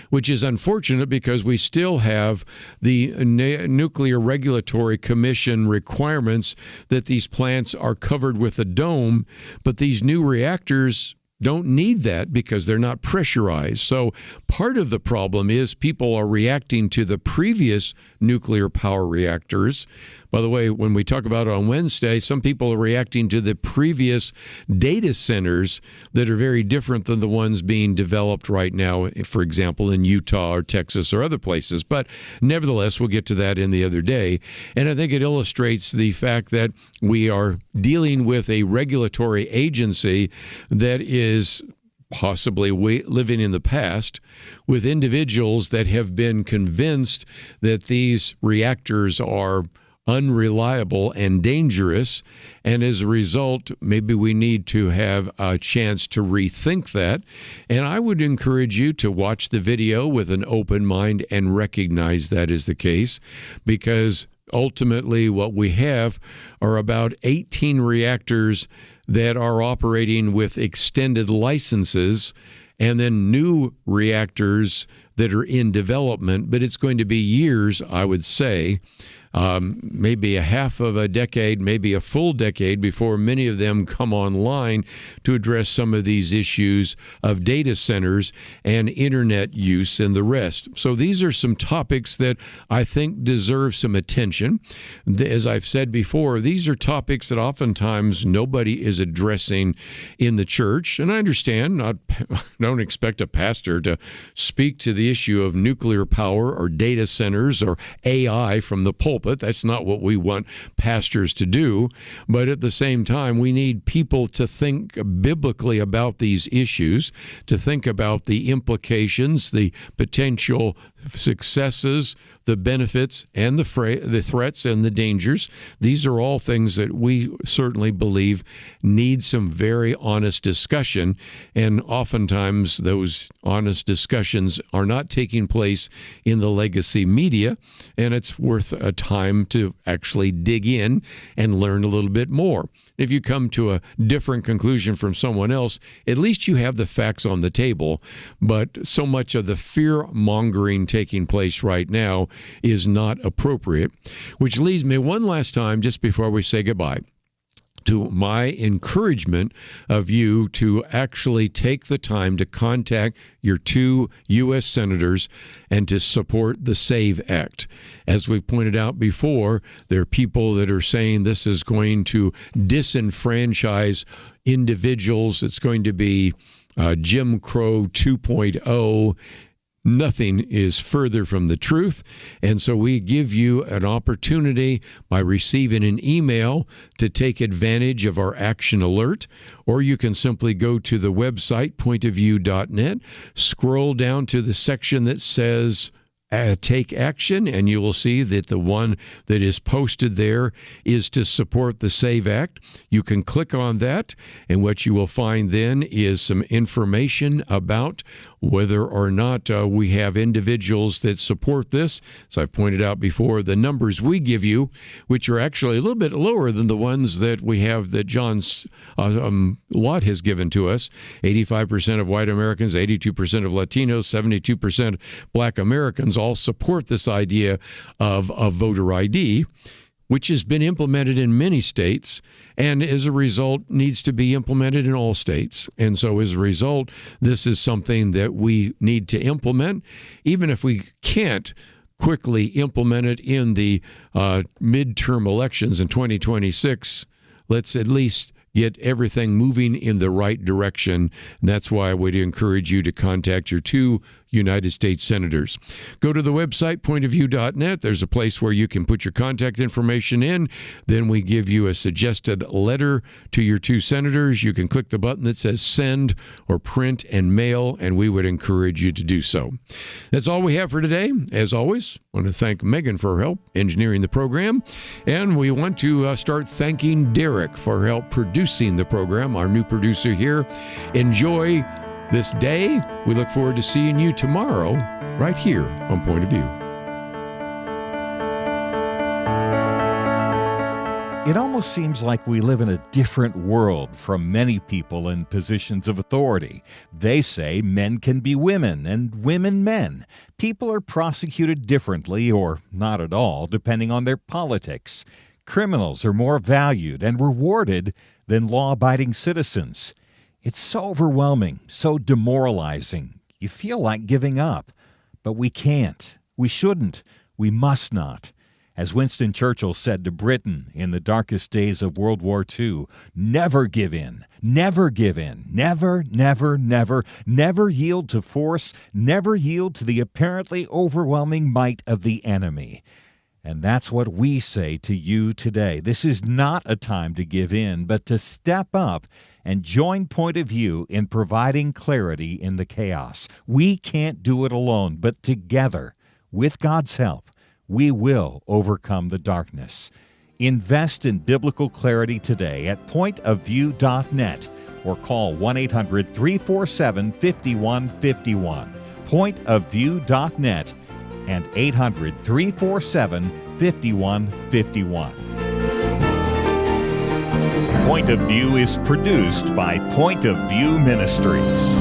which is unfortunate because we still have the Nuclear Regulatory Commission requirements that these plants are covered with a dome, but these new reactors don't need that because they're not pressurized. So part of the problem is people are reacting to the previous nuclear power reactors. By the way, when we talk about it on Wednesday, some people are reacting to the previous data centers that are very different than the ones being developed right now, for example, in Utah or Texas or other places. But nevertheless, we'll get to that in the other day. And I think it illustrates the fact that we are dealing with a regulatory agency that is possibly living in the past with individuals that have been convinced that these reactors are unreliable and dangerous, and as a result, maybe we need to have a chance to rethink that. And I would encourage you to watch the video with an open mind and recognize that is the case, because ultimately what we have are about 18 reactors that are operating with extended licenses, and then new reactors that are in development, but it's going to be years, I would say, maybe a half of a decade, maybe a full decade before many of them come online to address some of these issues of data centers and internet use and the rest. So these are some topics that I think deserve some attention. As I've said before, these are topics that oftentimes nobody is addressing in the church. And I understand, don't expect a pastor to speak to the issue of nuclear power or data centers or AI from the pulpit. pulpit. That's not what we want pastors to do. But at the same time, we need people to think biblically about these issues, to think about the implications, the potential successes, the benefits, and the threats and the dangers. These are all things that we certainly believe need some very honest discussion, and oftentimes those honest discussions are not taking place in the legacy media, and it's worth a time to actually dig in and learn a little bit more. If you come to a different conclusion from someone else, at least you have the facts on the table. But so much of the fear-mongering taking place right now is not appropriate, which leads me one last time, just before we say goodbye, to my encouragement of you to actually take the time to contact your 2 U.S. senators and to support the SAVE Act. As we've pointed out before, there are people that are saying this is going to disenfranchise individuals. It's going to be Jim Crow 2.0. Nothing is further from the truth. And so we give you an opportunity by receiving an email to take advantage of our action alert, or you can simply go to the website, pointofview.net, scroll down to the section that says take action, and you will see that the one that is posted there is to support the SAVE Act. You can click on that, and what you will find then is some information about whether or not we have individuals that support this. As I've pointed out before, the numbers we give you, which are actually a little bit lower than the ones that we have that John Lott has given to us. 85% of white Americans, 82% of Latinos, 72% Black Americans all support this idea of voter ID, which has been implemented in many states, and as a result needs to be implemented in all states. And so as a result, this is something that we need to implement, even if we can't quickly implement it in the midterm elections in 2026. Let's at least get everything moving in the right direction. And that's why I would encourage you to contact your 2 United States senators. Go to the website, pointofview.net. There's a place where you can put your contact information in. Then we give you a suggested letter to your 2 senators. You can click the button that says send or print and mail, and we would encourage you to do so. That's all we have for today. As always, I want to thank Megan for her help engineering the program, and we want to start thanking Derek for help producing the program, our new producer here. Enjoy this day. We look forward to seeing you tomorrow right here on Point of View. It almost seems like we live in a different world from many people in positions of authority. They say men can be women and women men. People are prosecuted differently or not at all, depending on their politics. Criminals are more valued and rewarded than law-abiding citizens. It's so overwhelming, so demoralizing. You feel like giving up, but we can't. We shouldn't. We must not. As Winston Churchill said to Britain in the darkest days of World War II, never give in, never give in, never, never, never, never yield to force, never yield to the apparently overwhelming might of the enemy. And that's what we say to you today. This is not a time to give in, but to step up and join Point of View in providing clarity in the chaos. We can't do it alone, but together, with God's help, we will overcome the darkness. Invest in biblical clarity today at pointofview.net or call 1-800-347-5151. Pointofview.net and 800-347-5151. Point of View is produced by Point of View Ministries.